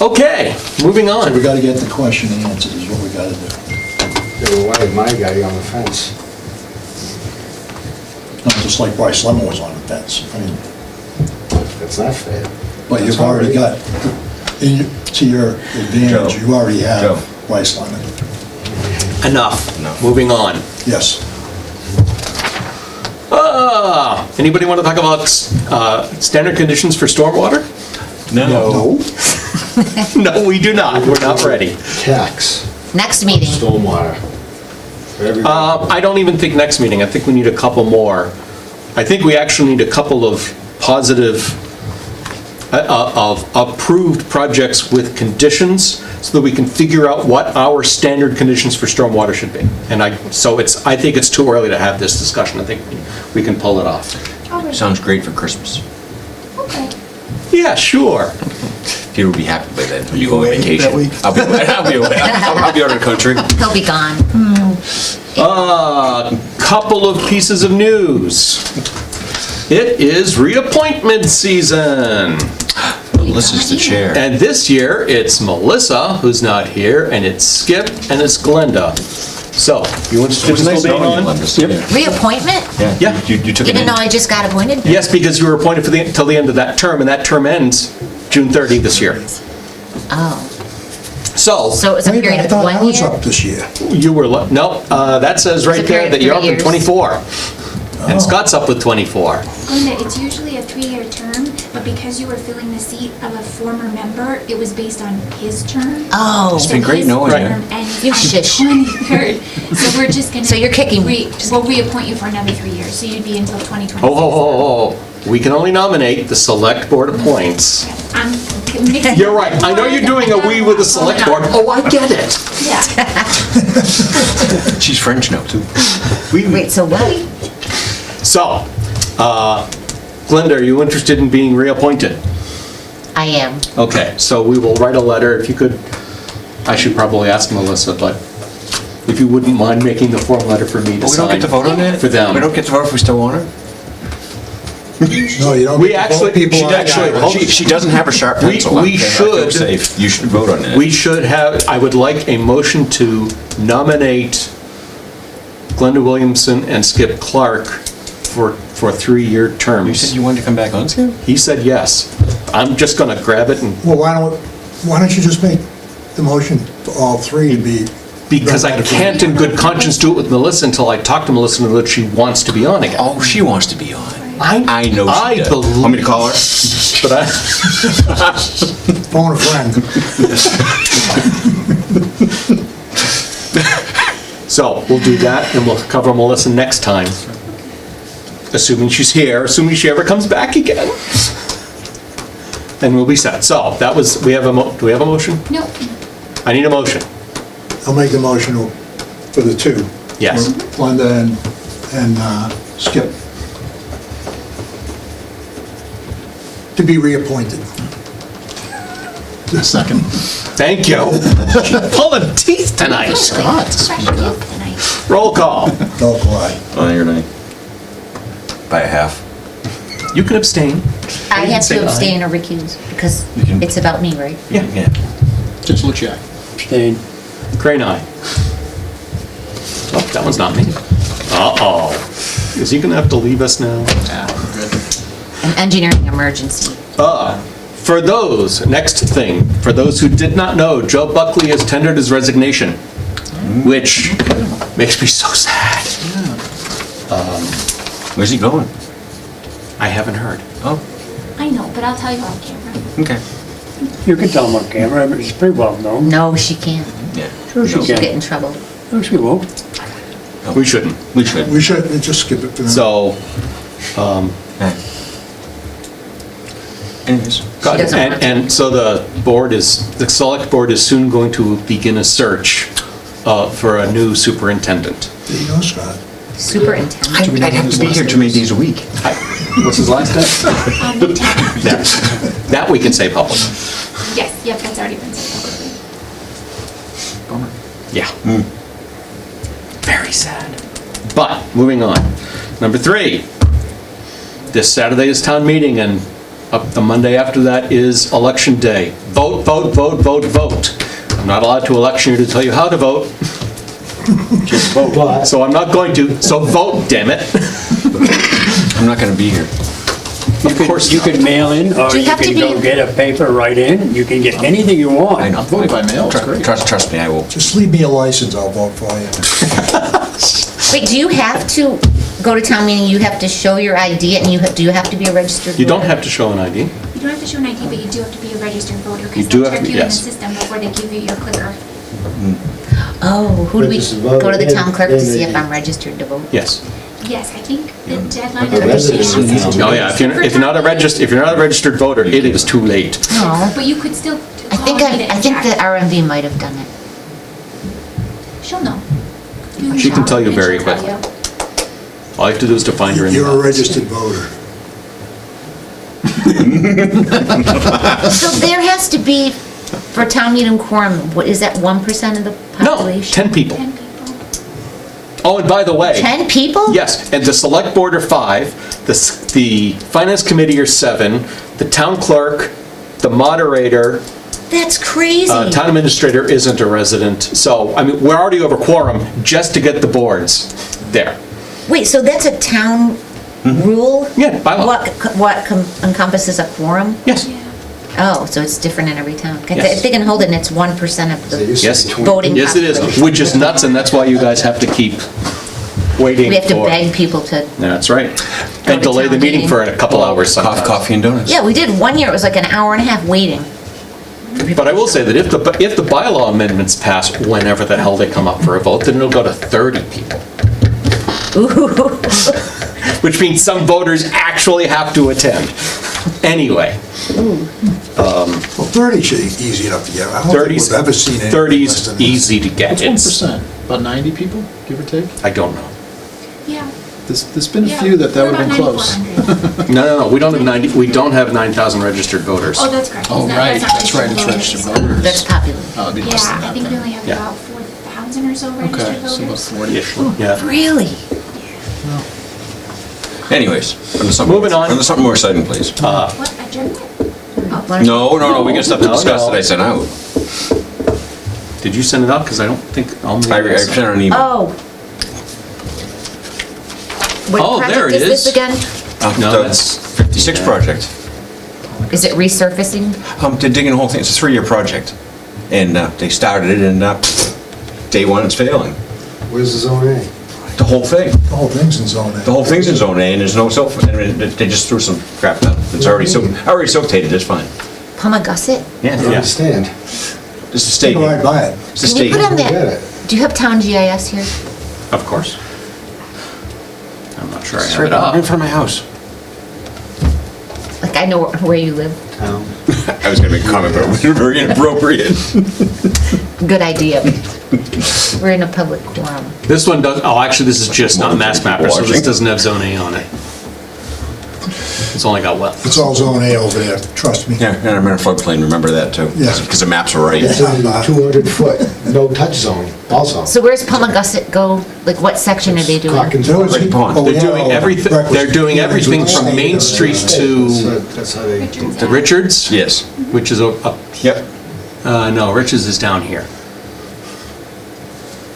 Okay, moving We on. gotta get the question answered is what we gotta do. They were wanting my guy on the fence. Not just like Bryce Lemon was on the fence. I mean, That's not fair. but you've That's already got, to your advantage, Joe. you already Joe. have Bryce Lemon. Enough. Enough. Moving on. Yes. Anybody want to talk about standard conditions for stormwater? No. No, we do not. We're not ready. Tax, Next meeting. stormwater. For everybody. I don't even think next meeting. I think we need a couple more. I think we actually need a couple of positive, of approved projects with conditions so that we can figure out what our standard conditions for stormwater should be. And I think it's too early to have this discussion. I think we can pull it off. Oh, Sounds great for Christmas. okay. Yeah, sure. Peter will be happy by then when you go on away vacation. that week? I'll be away. I'll be out of the country. He'll be gone. Couple of pieces of news. It is reappointment season. Melissa's the chair. And this year, it's Melissa, who's not here, and it's Skip, and it's Glenda. So, you interested in still being on? Yep. Reappointment? Yeah. You took it Even in. though I just got appointed? Yes, because you were appointed till the end of that term, and that term ends June 30 this year. Oh, So, so it was a Wait a minute, period I of thought I 1 was year? up this year. you were, no, that says right It's a there period that of you're up 3 in years. 24. And Oh. Scott's up with 24. Glenda, it's usually a 3-year term, but because you were filling the seat of a former member, it was based on his term. Oh, It's been great knowing Right. you. And You shush. 23rd, so we're just gonna. So you're kicking me. We'll reappoint you for another 3 years, so you'd be until 2026. Oh. We can only nominate, the select board appoints. I'm mixing. You're right, I know you're doing a we with the select board. Oh, I get it. Yeah. She's French now, too. wait, so what? So, Glenda, are you interested in being reappointed? I am. Okay, so we will write a letter, if you could, I should probably ask Melissa, but if you wouldn't mind making the form letter for me to But we sign. don't get to vote on that? For them. We don't get to vote if we still want her? No, you don't. We get to actually- vote people she on actually- that. hold- She doesn't have a sharp We- pencil. we I feel should- safe. You should vote on that. We should have, I would like a motion to nominate Glenda Williamson and Skip Clark for 3-year terms. You said you wanted to come back on, Skip? He said yes. I'm just gonna grab it and, Well, why don't you just make the motion for all three to be... because I can't in good conscience do it with Melissa until I talk to Melissa and that she wants to be on again. Oh, she wants to be on. I know she does. believe- Want me to call her? But I, Phone a friend. so we'll do that and we'll cover Melissa next time. Assuming she's here, assuming she ever comes back again. And we'll be set. So that was, do we have a motion? No, I need a motion. I'll make the motion for the two. Yes. Glenda and Skip. To be reappointed. Second. Thank you. Pulling teeth tonight. Scott. fresh gift tonight. Roll call. Local eye. Oh, you're right. By a half. You can abstain. I have Say to aye. abstain or recuse, because You can- it's about me, right? Yeah. Yeah. Just Lucia. Abstain. Crane, aye. Oh, that one's not me. Uh-oh. Is he gonna have to leave us now? Yeah, we're good. An engineering emergency. For those, next thing, for those who did not know, Joe Buckley has tendered his resignation, which makes me so sad. Where's he going? I haven't heard. Oh, I know, but I'll tell you on camera. okay. You can tell them on camera, but it's pretty well known. No, she can't. Yeah. Sure she No. She'll can. get in trouble. No, she won't. We shouldn't. We should. We should just skip it for now. So, Anyways. God, doesn't want to. and so the select board is soon going to begin a search for a new superintendent. There you go, Scott. Superintendent. I'd have to be here too many days a week. What's his last name? May 10th. That we can say publicly. Yes, yep, that's already been said publicly. Yeah. Very sad. But, moving on. Number 3. This Saturday is town meeting, and the Monday after that is election day. Vote, vote, vote, vote, vote. I'm not allowed to election you to tell you how to vote, Just vote. But so I'm not going to. So vote, damn it. I'm not gonna be here. Of course You not. could mail in, or Do you you have to can be- go get a paper right in. You can get anything you want. I know. Vote by mail, it's great. Trust me, I will. Just leave me a license, I'll vote for you. Wait, do you have to go to town meeting, you have to show your ID, and do you have to be a registered voter? You don't have to show an ID. You don't have to show an ID, but you do have to be a registered voter, You because do they'll have check to- you in the yes. system before they give you your clicker. Oh, who do we, Registered voter go to the town clerk to and see if the- I'm registered to vote? Yes. Yes, I think the deadline A for registration resident. is 2 Oh yeah. If you're not a registered voter, it is too late. No. But you could still I call think Anita I and think check. the RMV might have done it. She'll know. She can tell you And very she'll tell quickly. you. All you have to do is to find her in the You're a box. registered voter. So there has to be, for town meeting quorum, what, is that 1% of the No, population? 10 people. 10 people. Oh, and by the way. 10 people? Yes, and the select board are 5, the finance committee are 7, the town clerk, the moderator, That's crazy. town administrator isn't a resident. So, I mean, we're already over quorum just to get the boards there. Wait, so that's a town rule? Yeah, bylaw. What encompasses a quorum? Yes. Yeah. Oh, so it's different in every town. Yes. If they can hold it and it's 1% of They the used to Yes. be 20. voting Yes, it is, population. which is nuts, and that's why you guys have to keep waiting We have to for- beg people to, That's right. Go And to delay the town meeting meeting. for a couple hours sometimes. Coffee and donuts. yeah, we did. One year, it was like an hour and a half waiting. But I will say that if the bylaw amendments pass whenever the hell they come up for a vote, then it'll go to 30 people. Ooh. Which means some voters actually have to attend. Anyway, Well, 30 should be easy enough to get. I don't think 30's, we've ever seen anything less 30's than this. easy to get. What's It's, 1%? About 90 people, give or take? I don't know. Yeah. There's been a Yeah, few that we're would have been about close. 9,400. No, we don't have 9,000 registered voters. Oh, that's correct. Oh, It's not- right, not that's right, it's registered voters. That's popular. Oh, it'd be less than Yeah, I that think we then. only have Yeah. about 4,000 or so registered Okay, so about voters. 40-ish. Yeah. Really? Anyways, on to something. Moving on. On to something more exciting, please. What, adjournment? Why don't you- No, we got stuff to No, discuss no. that I sent out. Did you send it out? Because I don't think, I sent out an email. Oh, What Oh, there project it is this is. again? No, The that's 56 project. Is it resurfacing? They're digging the whole thing, it's a 3-year project. And they started it and day one it's failing. Where's the zone A? The whole thing. The whole thing's in zone A. The whole thing's in zone A and there's no silt, I mean, they just threw some crap down. It's already siltated, it's fine. Palmagussit? I don't understand. It's the state. Right by it. It's the Can you state. put on Get that, it. do you have town GIS here? of course. I'm not sure I It's have right it up. in front of my house. Like, I know where you live. Town. I was gonna make a comment, but it was very inappropriate. Good idea. We're in a public forum. This one does, oh, actually, this is just not Mass Mapper, so this Watching. doesn't have Zone A on it. It's only got wetlands. It's all zone A over there, trust me. Yeah, and I'm in a floodplain, remember that too. Yeah. Because the maps are right. It's in the 200-foot no-touch zone also. So where's Palmagussit go? Like, what section are they doing? Cock and There was- Great pond. oh, we They're had doing all everything, breakfast they're doing meetings everything with the from state. Main Street to That's how they. Richard's the out. Richards, Yes. which is up, Yep. no, Richards is down here.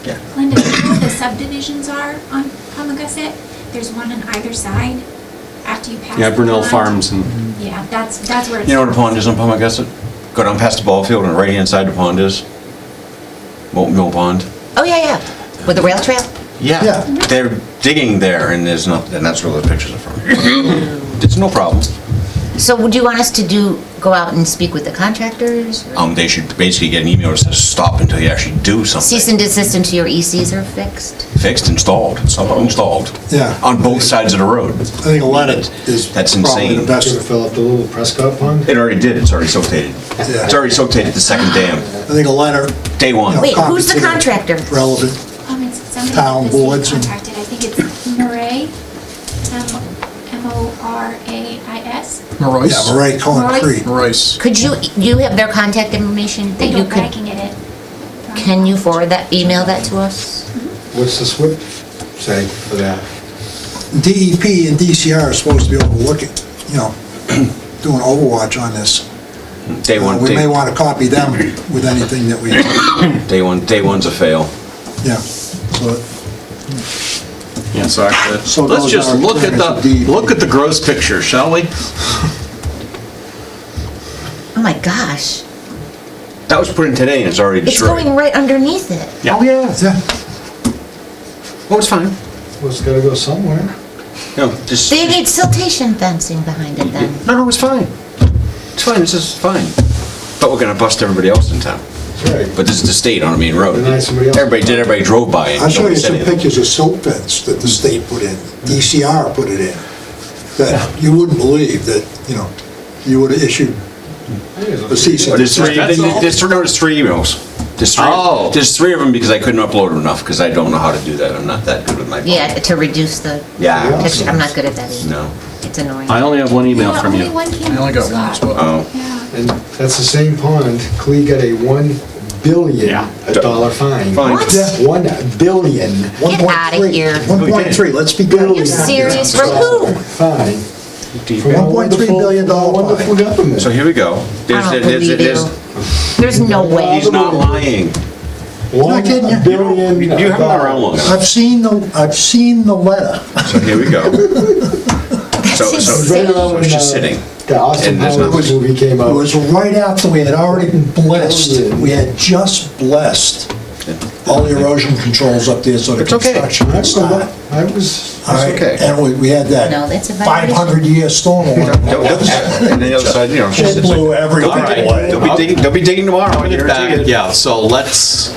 Yeah. Linda, you know where the subdivisions are on Palmagussit? There's one on either side after you pass. Yeah, the Brunel pond. Farms and, Yeah, that's where it's. You know where the pond is on Palmagussit? Go down past the ball field and right hand side the pond is. Molten Mill Pond. Oh, yeah. With the rail trail? Yeah. Yeah. They're digging there and there's not, and that's where the pictures are from. It's no problem. So would you want us to go out and speak with the contractors? or- They should basically get an email that says stop until you actually do Cease something. and desist until your ECs are fixed? Fixed, installed, somehow installed. Yeah. On both sides of the road. I think a letter is That's probably insane. the best. Should have filled up the little Prescott pond? It already did, it's already siltated. Yeah. It's already siltated the second dam, I think a letter day one. Wait, who's the Copy to contractor? relevant. It's somebody Town that the state boards and- contacted. I think it's Murray, M-O-R-A-I-S. Marois? Yeah, Murray Concrete. Marois. Could you have their contact information They that you don't, but I could, can get it. can you forward that, email that to us? What's the SWIP say for that? DEP and DCR are supposed to be able to look at, do an overwatch on this. Day one, We may want to copy them with anything that we, day one's a fail. yeah. So yeah, so actually, So let's those just are look at plans of DEP. the gross picture, shall we? Oh my gosh, That was put in today and it's already it's destroyed. going right underneath it. Yeah. Oh, yeah. Yeah, Oh, it's fine. Well, it's gotta go somewhere. No, just. They need siltation fencing behind it then. No, it's fine. It's fine, this is fine. But we're gonna bust everybody else in town. That's right. But this is the state on a main road. Deny somebody else. Everybody drove by it. I'll show you Nobody said some anything. pictures of silt fence that the state put in, DCR put it in, that you wouldn't believe that, you would have issued a cease Well, and There's three, That's all? there's three emails. Oh. There's three of them because I couldn't upload them enough, because I don't know how to do that. I'm not that good with my phone. Yeah, to reduce the Yeah. picture, I'm not good at that either. No. It's annoying. I only have one email Yeah, from only you. one came I only got from one as Scott. well. Oh. Yeah. And that's the same pond, Clee got a $1 billion Yeah. dollar fine. Fine. What? Yeah. $1 billion. Get outta here. 1.3, let's be Are good. you serious? From who? Fine. From our $1.3 billion Wonderful fine. government. So here we go. I don't believe you. There's no way. He's not lying. not kidding you. $1 billion. You haven't been around long enough. I've seen the letter. So here we go. So, That's so, insane. Right around so when it's just sitting. the Austin And there's Powers nothing. movie came It out. was right after we had already been blessed, we had just blessed all the erosion controls up there so the It's okay. construction I could start. was, All right, okay. and we had that No, that's a violation. 500-year stormwater. And the other side, It it's blew like, everything All right. away. they'll be digging tomorrow. I Bring it guarantee back, it. yeah, so let's,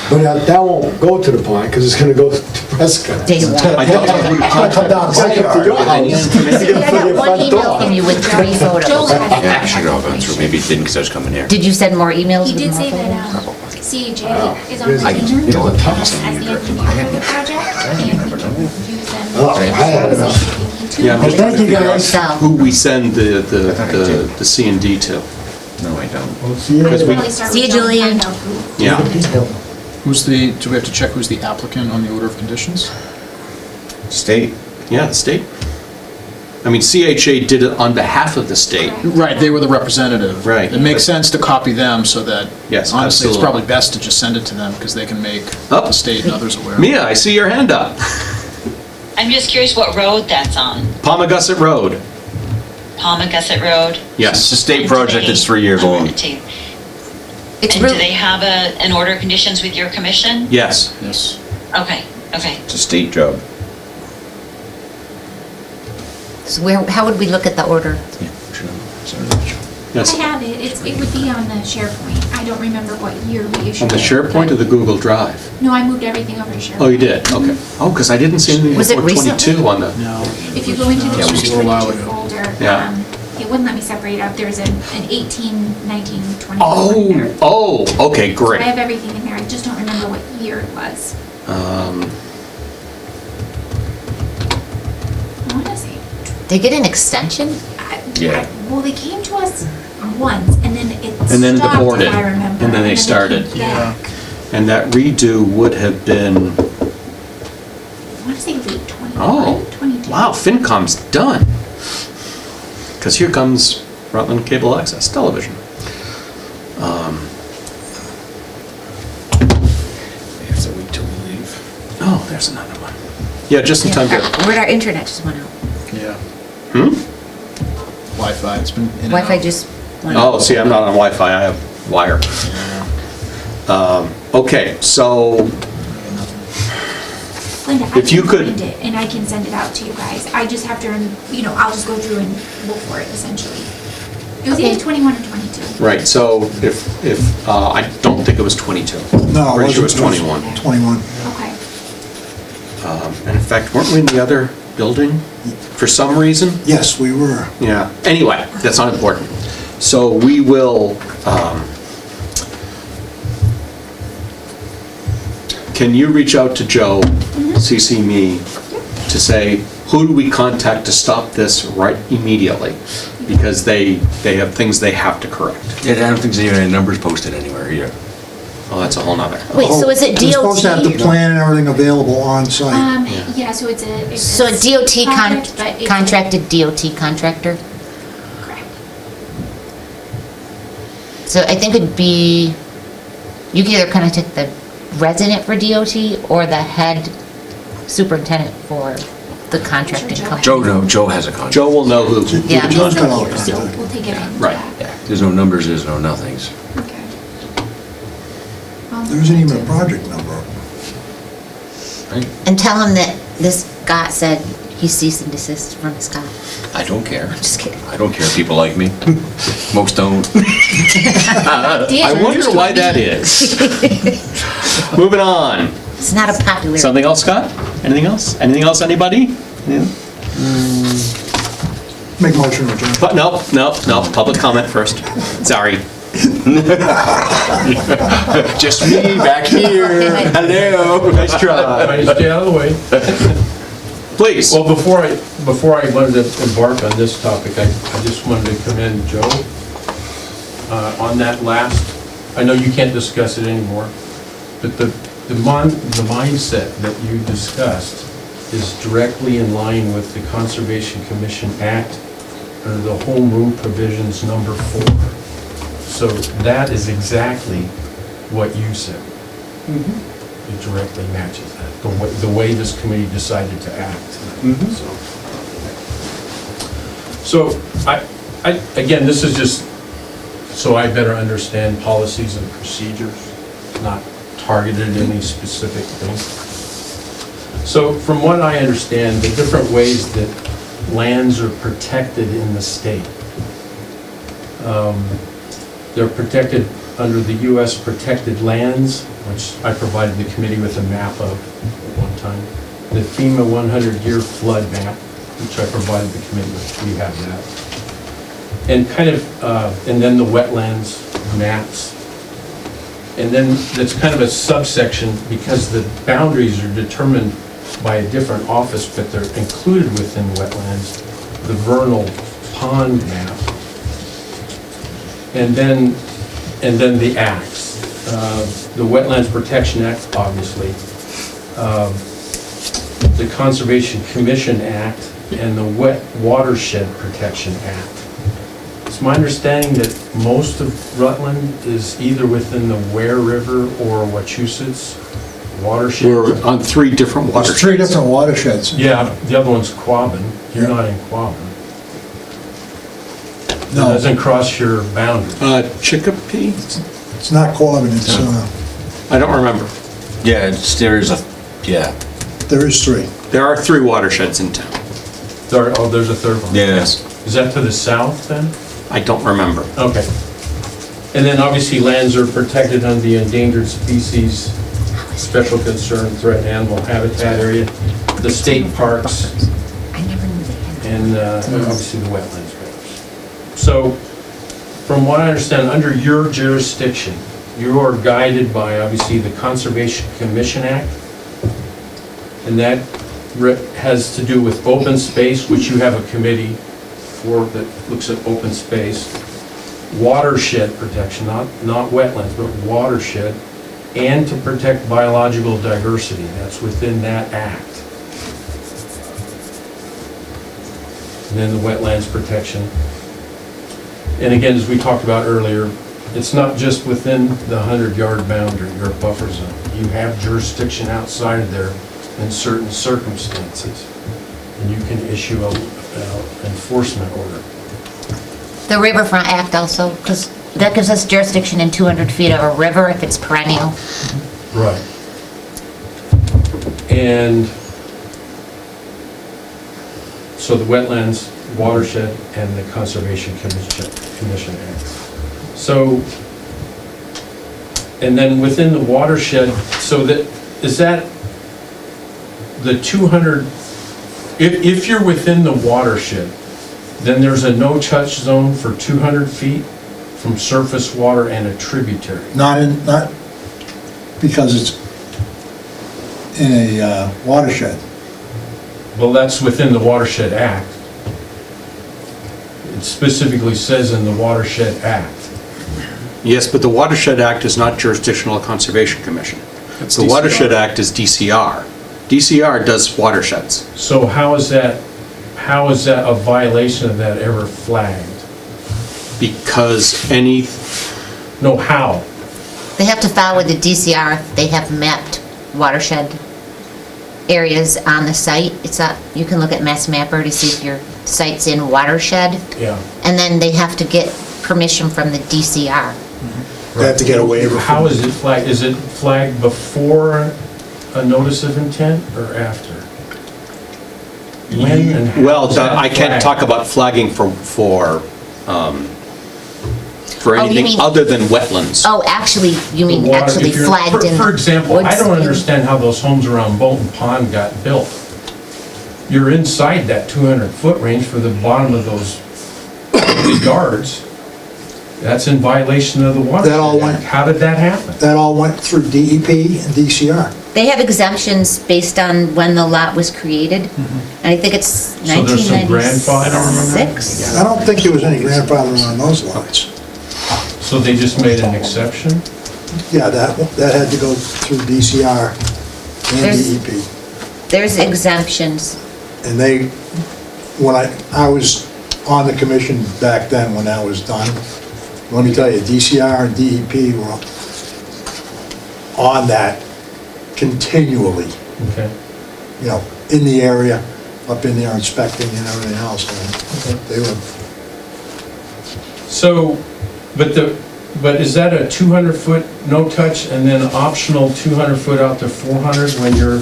but that won't go to the pond, because it's gonna go to Prescott. Day one. I don't, It's gonna come down It's like up to your the house. I got one email from you with 3 Joel photos. had Yeah, I that should have gone through. Maybe it didn't because I was coming here. Did you send more emails He with did more say photos? that CAJ is on I- retainer you know, the top as the engineer for the project, and we can use them. Oh, I had enough. yeah, I'm just trying Thank to you, figure out guys. So, who we send the C and D to. No, I don't. Well, see you I later. can really start See you, with Joel and Julian. find out who. Yeah, Do we have to check who's the applicant on the order of conditions? State. yeah, the state. I mean, CHA did it on behalf of the state. Right, they were the representative. Right. It makes sense to copy them so that, Yes, honestly, it's absolutely. probably best to just send it to them because they can make Oh. the state and others aware. Mia, I see your hand up. I'm just curious what road that's on. Palmagussit Road. Palmagussit Road? Yes. It's a state project that's 3 years long. It's And do really, they have an order of conditions with your commission? Yes. Yes. Okay, okay. It's a state job. so how would we look at the order? Yes. I have it, it would be on the SharePoint. I don't remember what year we issued On the it, SharePoint or the but- Google Drive? No, I moved everything over to SharePoint. Oh, you did? Okay. Oh, because I didn't see anything Was it before 22 recently? on the, No. If you go into the Yeah, it was a little while 22 ago. folder, Yeah. it wouldn't let me separate out. There's an 18, 19, 20 in oh, there. oh, okay, So I great. have everything in there, I just don't remember what year it was. I wanna say, They get an extension? Yeah. well, they came to us once, and then it And then it stopped, aborted, if I remember. and then they came started. back. And that redo would have been, I wanna say late 21, oh, 22. wow, FinCom's done. Because here comes Rutland Cable Access Television. It's a week till we leave. Oh, there's another one. Yeah, just in time to, Where'd our internet just went out? Yeah. hmm? Wi-Fi, it's been in and Wi-Fi out. just went out. Oh, see, I'm not on Wi-Fi, I have wire. Okay, so, Linda, I if you can could- find it, and I can send it out to you guys. I just have to, I'll just go through and look for it, essentially. It was either 21 or 22. right, so if, I don't think it was 22. No, Pretty sure it was wasn't. 21. 21. Okay. And in fact, weren't we in the other building for some reason? Yes, we were. Yeah, anyway, that's not important. So we will, can you reach out to Joe, CC me, to say, who do we contact to stop this right immediately? Because they have things they have to correct. Yeah, I don't think there's even any numbers posted anywhere here. Oh, that's a whole nother. Wait, so is it We're supposed to have the DOT? plan and everything available on site. Yeah, so it's a. So a DOT project, but it's a- contracted DOT contractor? Correct. So I think it'd be, you can either contact the resident for DOT or the head superintendent for the contracting Joe company. Joe has a contract. Joe will know who. Yeah. John's got all So that. we'll take it in. Right. Yeah, there's no numbers, there's no nothings. Okay. There isn't even a project number. Right? And tell him that this guy said he cease and desist from Scott. I don't care. Just kidding. I don't care if people like me. Most don't. I wonder why that is. Moving on. It's not a popular. Something else, Scott? Anything else? Anything else, anybody? Yeah. Make motion to adjourn. But no, public comment first. Sorry. Just me back here. Hello. Nice try. Trying to stay out of the way. Please. Well, before I wanted to embark on this topic, I just wanted to commend Joe on that last, I know you can't discuss it anymore, but the mindset that you discussed is directly in line with the Conservation Commission Act under the Home Rule Provisions number 4. So that is exactly what you said. It directly matches that, the way this committee decided to act. So again, this is just so I better understand policies and procedures, not targeted at any specific thing. So from what I understand, the different ways that lands are protected in the state. They're protected under the U.S. Protected Lands, which I provided the committee with a map of at one time. The FEMA 100-year flood map, which I provided the committee with. We have that. And and then the wetlands maps. And then that's kind of a subsection because the boundaries are determined by a different office, but they're included within wetlands, the vernal pond map. And then the acts. The Wetlands Protection Act, obviously. The Conservation Commission Act and the Wet Watershed Protection Act. It's my understanding that most of Rutland is either within the Ware River or Wachusett watershed? We're on 3 different There's 3 watersheds. different watersheds. Yeah, the other one's Quabbin. You're Yeah. not in Quabbin. It No, doesn't cross your boundary. Chicopee? it's not Quabbin, it's, I don't remember. Yeah, there's a, yeah. there is 3. There are 3 watersheds in town. There's a third one. Yeah. Is that to the south then? I don't remember. Okay. And then obviously lands are protected under the endangered species, special concern, threatened animal habitat area, the state parks, I never knew they had. and obviously the wetlands matters. So, from what I understand, under your jurisdiction, you are guided by obviously the Conservation Commission Act, and that has to do with open space, which you have a committee for that looks at open space, watershed protection, not wetlands, but watershed, and to protect biological diversity. That's within that act. And then the wetlands protection. And again, as we talked about earlier, it's not just within the 100-yard boundary or buffer zone. You have jurisdiction outside of there in certain circumstances, and you can issue a enforcement order. The Riverfront Act also, because that gives us jurisdiction in 200 feet of a river if it's perennial. Right. And so the Wetlands, Watershed, and the Conservation Commission Act. So, and then within the watershed, so that, is that the 200, if you're within the watershed, then there's a no-touch zone for 200 feet from surface water and a tributary. not because it's in a watershed. Well, that's within the Watershed Act. It specifically says in the Watershed Act. Yes, but the Watershed Act is not jurisdictional Conservation Commission. It's The DCR. Watershed Act is DCR. DCR does watersheds. So how is that a violation of that ever flagged? Because any, No, how? They have to file with the DCR if they have mapped watershed areas on the site. It's not, you can look at Mass Mapper to see if your site's in watershed, Yeah. and then they have to get permission from the DCR. They have to get a waiver. How is it flagged? Is it flagged before a notice of intent or after? When and how well, is that I can't flagged? talk about flagging for you anything mean- other than wetlands. Oh, actually, you mean The water- actually if you're- flagged in. For example, I woods don't in- understand how those homes around Bolton Pond got built. You're inside that 200-foot range for the bottom of those yards. That's in violation of the watershed That all went- Act. How did that happen? That all went through DEP and DCR. They have exemptions based on when the lot was created, and I think it's So there's some grandfather- I don't remember. 1996. I don't think there was any grandfathering on those lots. So they just made an exception? Yeah, that had to go through DCR and There's- DEP. There's exemptions. And they, when I was on the commission back then when that was done, let me tell you, DCR and DEP were on that continually, Okay. you know, in the area, up in there inspecting and everything else. And they were, So, but is that a 200-foot no-touch and then optional 200-foot out to 400 when you're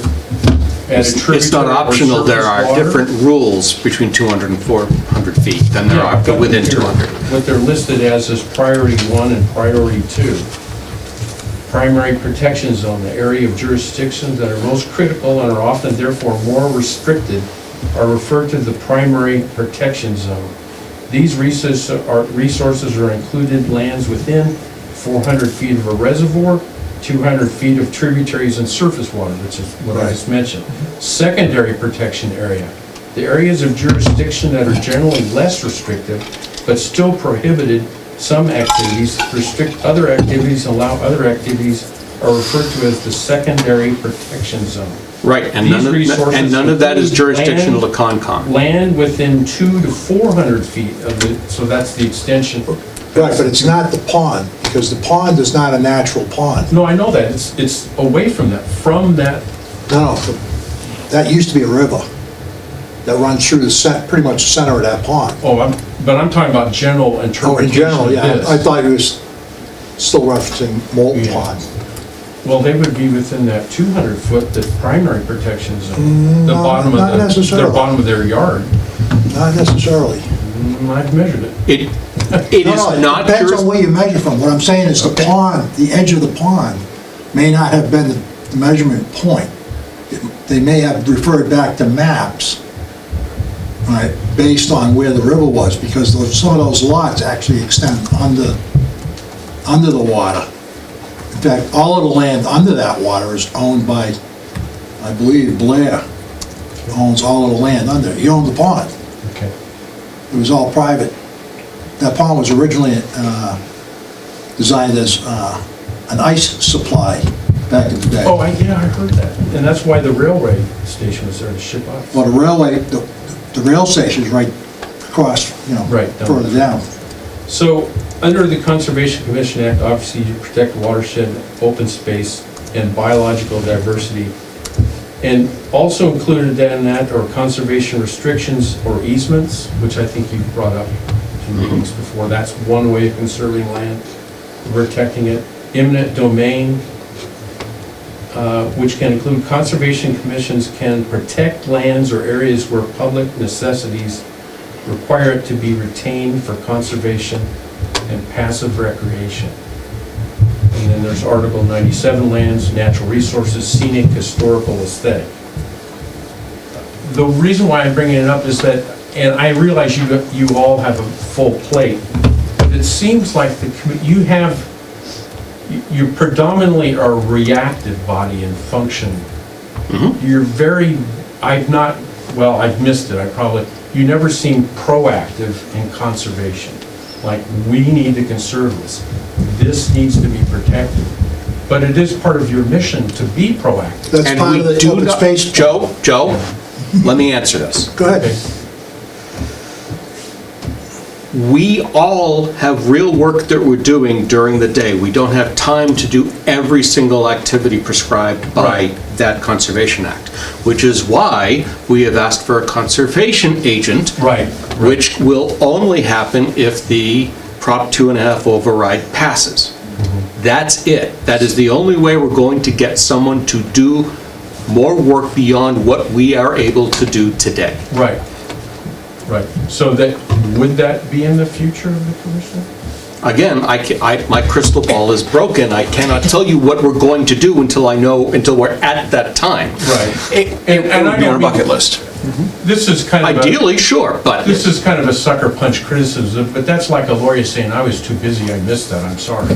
at a tributary? It's not or optional, there surface are water? different rules between 200 and 400 feet than there Yeah, are but within they're- 200. What they're listed as is priority 1 and priority 2. Primary protection zone, the area of jurisdictions that are most critical and are often therefore more restricted are referred to the primary protection zone. These resources are included lands within 400 feet of a reservoir, 200 feet of tributaries and surface water, which is what I just mentioned. Secondary protection area, the areas of jurisdiction that are generally less restrictive, but still prohibited some activities, restrict other activities, allow other activities, are referred to as the secondary protection zone. Right, and These none of resources that is include jurisdictional to land- Concom. Land within 200 to 400 feet of the, so that's the extension. right, but it's not the pond. because the pond is not a natural pond. No, I know that, it's away from that, No, that used to be a river that runs through pretty much the center of that pond. but I'm talking about general Oh, interpretation in general, of yeah, this. I thought he was still referencing Molten Yeah. Pond. Well, they would be within that 200-foot, the primary protection zone, the No, bottom not of their necessarily. bottom of their yard. Not necessarily. I've measured it. It No, is no, not it depends juris- on where you measure from. What I'm saying is the pond, the edge of the pond may not have been the measurement point. They may have referred back to maps, right, based on where the river was, because some of those lots actually extend under the water. In fact, all of the land under that water is owned by, I believe, Blair owns all of the land under. He owned the pond. Okay. It was all private. That pond was originally designed as an ice supply back in the day. Oh, yeah, I heard that. And that's why the railway station was there to ship ice. Well, the railway, the rail station's right across, Right, down. further down. So, under the Conservation Commission Act, obviously you protect watershed, open space, and biological diversity. And also included in that are conservation restrictions or easements, which I think you've brought up in meetings before. That's one way of conserving land, protecting it. Eminent domain, which can include conservation commissions can protect lands or areas where public necessities require it to be retained for conservation and passive recreation. And then there's Article 97 lands, natural resources, scenic, historical, aesthetic. The reason why I'm bringing it up is that, and I realize you all have a full plate, but it seems like you predominantly are a reactive body and function. You're very, I've missed it, you never seem proactive in conservation. Like, we need to conserve this. This needs to be protected. But it is part of your mission to be proactive. That's And part we of the do open not- space. Joe, let me answer this. Go ahead. We all have real work that we're doing during the day. We don't have time to do every single activity prescribed by that Conservation Act, which is why we have asked for a conservation agent, Right. which will only happen if the Prop 2.5 override passes. That's it. That is the only way we're going to get someone to do more work beyond what we are able to do today. Right. So would that be in the future of the commission? Again, my crystal ball is broken. I cannot tell you what we're going to do until we're at that time. Right. It would be on a bucket list. This is kind of Ideally, sure, but This is kind of a sucker punch criticism, but that's like a lawyer saying, I was too busy, I missed that, I'm sorry.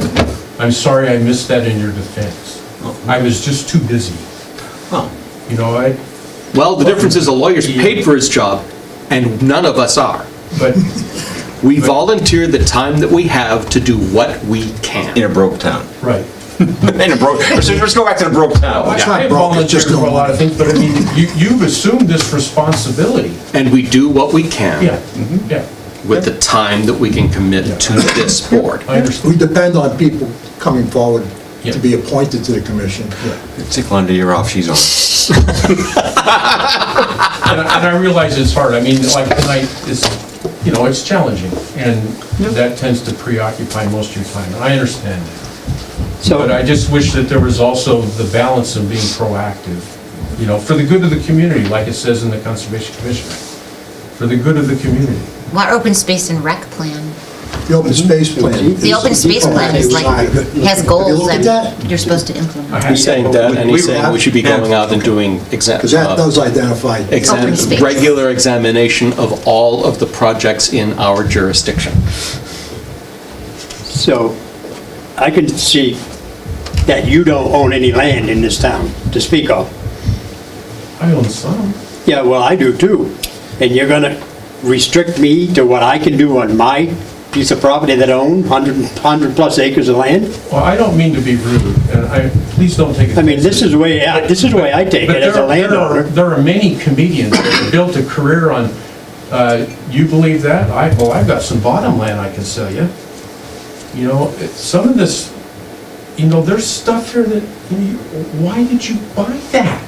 I'm sorry I missed that in your defense. I was just too busy. well, the difference is a lawyer's paid for his job, and none of us are. But We volunteer the time that we have to do what we can. In a broke town. right. In a broke, let's go back to the broke town. It's I not have broke, it's just volunteered for a lot of things, but I mean, you've assumed this responsibility. And we do what we can Yeah, yeah, with the time that we can commit to this board. I understand. We depend on people coming forward Yeah. to be appointed to the commission. Take Linda, you're off, she's on. And I realize it's hard, I mean, like tonight is, it's challenging, and that tends to preoccupy most of your time, and I understand that. But I just wish that there was also the balance of being proactive, for the good of the community, like it says in the Conservation Commission Act, for the good of the community. What open space and rec plan? The open space plan. The open space plan is like, has Have you goals looked at that that? you're supposed to implement. He's saying that, and he's saying we should be going out and doing Because that does identify. Open space. regular examination of all of the projects in our jurisdiction. So I can see that you don't own any land in this town to speak of. I own some. Yeah, well, I do too. And you're gonna restrict me to what I can do on my piece of property that I own, 100 plus acres of land? Well, I don't mean to be rude, and please don't take it. I mean, this is the way I take But it as a landowner. there are many comedians that have built a career on, you believe that? I've got some bottom land I can sell you. You know, some of this, you know, there's stuff here that, why did you buy that?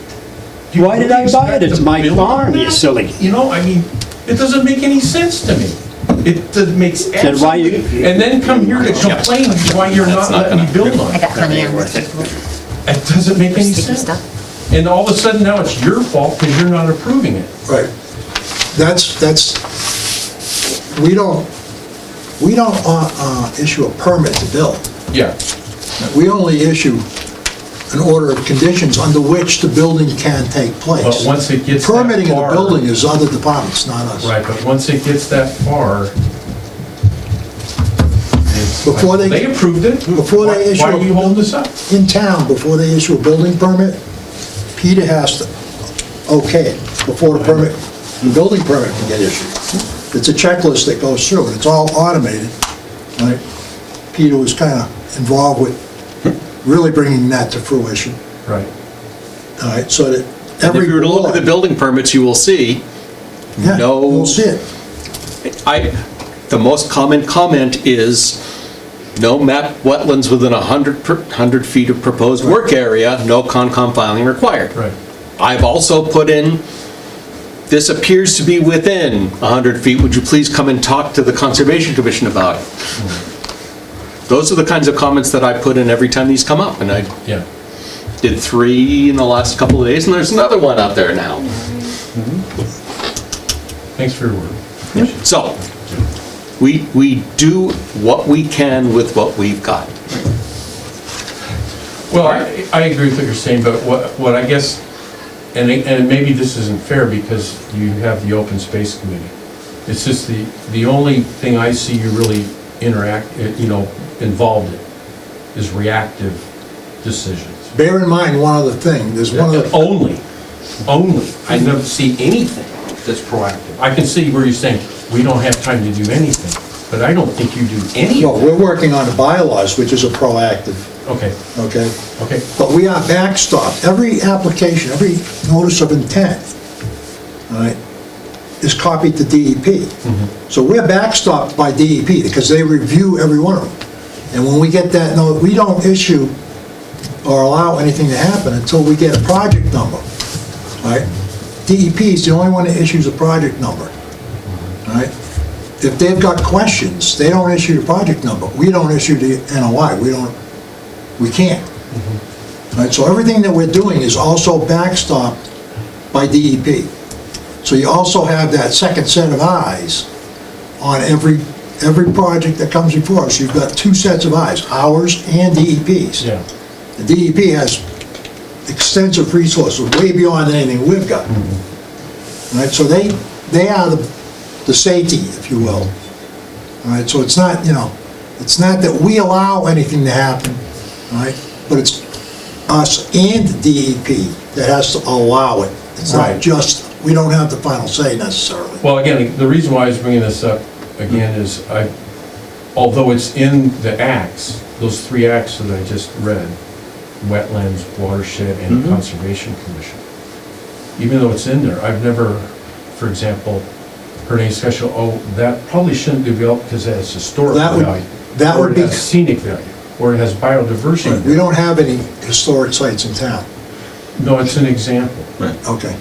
Do you Why did I really buy it? expect It's to my build farm, on you that? silly. You know, I mean, it doesn't make any sense to me. Makes Then why you- absolutely, and then come here to complain why you're not letting me build on I it. got honey on this. It doesn't make any Sticky sense. stuff. And all of a sudden now it's your fault because you're not approving it. Right. We don't issue a permit to build. Yeah. We only issue an order of conditions under which the building can take place. But once it gets that Permitting of the far- building is other departments, not us. Right, but once it gets that far, it's Before like, they- they approved it. before they issue Why a- are you holding this up? In town, before they issue a building permit, Peter has to okay it before the building permit can get issued. It's a checklist that goes through, and it's all automated. Right? Peter was kind of involved with really bringing that to fruition. Right. All right, so that And if every you were to look at the board- building permits, you will see, Yeah, no- you'll see it. the most common comment is, no map wetlands within 100 feet of proposed work area, no Concom filing required. Right. I've also put in, this appears to be within 100 feet, would you please come and talk to the Conservation Commission about it? Those are the kinds of comments that I put in every time these come up, and I Yeah. did 3 in the last couple of days, and there's another one out there now. Thanks for your word. So, we do what we can with what we've got. Well, I agree with what you're saying, but what I guess, and maybe this isn't fair because you have the Open Space Committee. It's just the only thing I see you really involved in is reactive decisions. Bear in mind one other thing, there's one other, Only. I never see anything that's proactive. I can see where you're saying, we don't have time to do anything, but I don't think you do any no, of it. we're working on the bylaws, which is a proactive, Okay, okay? okay. But we are backstopped. Every application, every notice of intent, all right, is copied to DEP. So we're backstopped by DEP because they review every one of them. And when we get that note, we don't issue or allow anything to happen until we get a project number, all right? DEP is the only one that issues a project number, all right? If they've got questions, they don't issue the project number. We don't issue the NOI. We can't. Right, so everything that we're doing is also backstopped by DEP. So you also have that second set of eyes on every project that comes before us. You've got 2 sets of eyes, ours and DEP's. Yeah. The DEP has extensive resources, way beyond anything we've got. Right, so they are the safety, if you will. All right, so it's not, it's not that we allow anything to happen, all right? But it's us and DEP that has to allow it. It's Right. not just, we don't have the final say necessarily. Well, again, the reason why I was bringing this up again is although it's in the acts, those 3 acts that I just read, wetlands, watershed, and conservation commission, even though it's in there, I've never, for example, heard any discussion, that probably shouldn't be developed because it has historic value. that would Or be- it has scenic value, or it has biodiversity. We don't have any historic sites in town. No, it's an example Okay.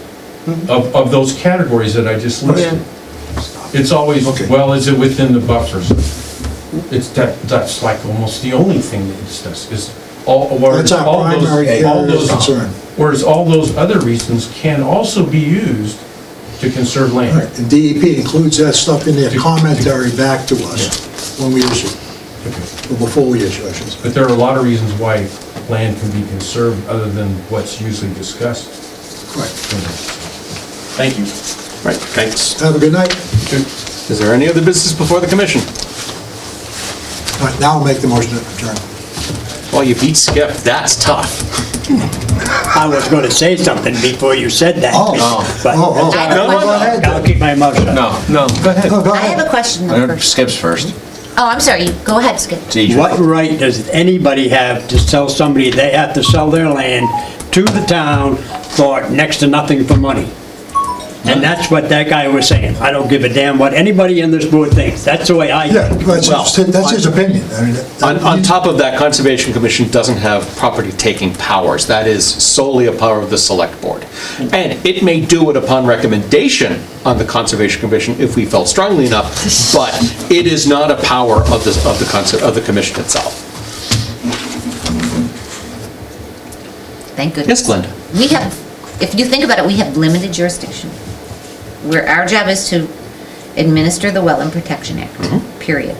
of those categories that I just listed. It's always, Okay. well, is it within the buffers? That's like almost the only thing that it's discussed, is That's our primary concern. whereas all those other reasons can also be used to conserve All land. right, and DEP includes that stuff in their commentary back to us when we issue, Okay. or before we issue, I should say. But there are a lot of reasons why land can be conserved other than what's usually discussed. Right. Thank you. Right, thanks. Have a good night. Is there any other business before the commission? All right, now I'll make the motion to adjourn. Well, you beat Skip, that's tough. I was going to say something before you said that. Oh. But Oh, I have a Go question. ahead. I'll keep my mouth shut. No, go ahead. Go I have ahead. a question though first. Skip's first. Oh, I'm sorry, go ahead, Skip. What right does anybody have to tell somebody they have to sell their land to the town for next to nothing for money? And that's what that guy was saying. I don't give a damn what anybody in this board thinks. That's the way I Yeah, think. that's his opinion. I mean, On top of that, Conservation Commission doesn't have property taking powers. That is solely a power of the Select Board. And it may do it upon recommendation on the Conservation Commission if we felt strongly enough, but it is not a power of the commission itself. Thank goodness. Yes, Glenda? We have, if you think about it, we have limited jurisdiction. Where our job is to administer the Wetland Protection Act, period.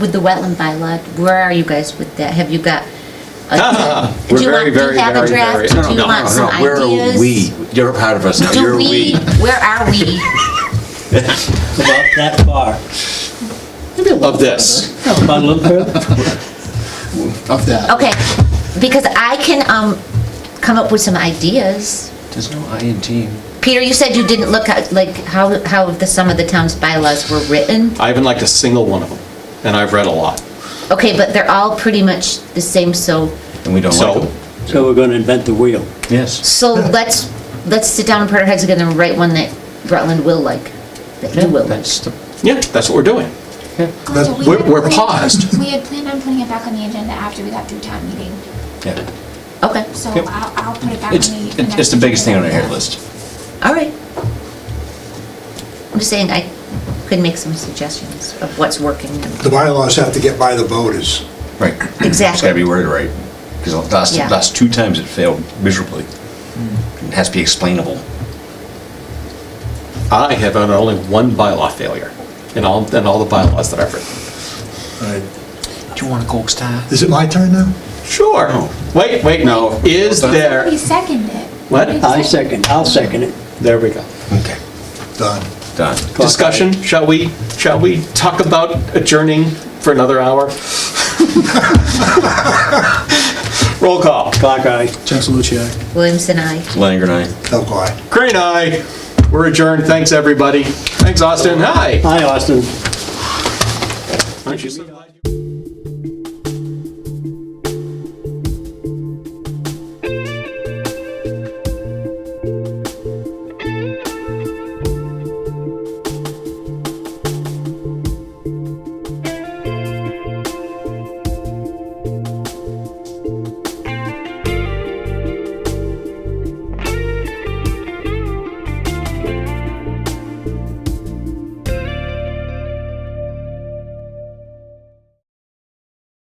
With the wetland bylaw, where are you guys with that? Have you got? We're Do you very, very, have a very, draft? very- Do you want some ideas? Where are we? You're a part of us now. Do You're a we, we. where are we? About that far. Of this. About a little further. Of that. Okay, because I can, come up with some ideas. There's no I in team. Peter, you said you didn't look at, like, how some of the town's bylaws were written. I haven't liked a single one of them, and I've read a lot. Okay, but they're all pretty much the same, so, And we don't like So, them. So we're gonna invent the wheel. Yes. let's sit down and put our heads together and write one that Rutland will like, that you will like. That's the, yeah, that's what we're doing. Glenda, we We're- had we're planned- paused. We had planned on putting it back on the agenda after we got through town meeting, yeah. Okay, so Yep. I'll put it back on It's, the next. it's the biggest thing on our agenda. hit list. all right. I'm just saying, I could make some suggestions of what's working. the bylaws have to get by the voters. Right. It's Exactly. gotta be worded right. Because the Yeah. last two times it failed miserably. It has to be explainable. I have had only one bylaw failure in all the bylaws that I've written. Do you want a gold star? Is it my turn now? Sure. Wait, no. Is there, We seconded it. what? I'll second it. There we go. Okay. Done. Done. Discussion, shall we talk about adjourning for another hour? Roll call. Clock eye. Chancelucci, aye. Williamson, I. Langer and I. Elko, aye. Crane, aye. We're adjourned. Thanks, everybody. Thanks, Austin. Hi. Hi, Austin. Aren't you so glad you-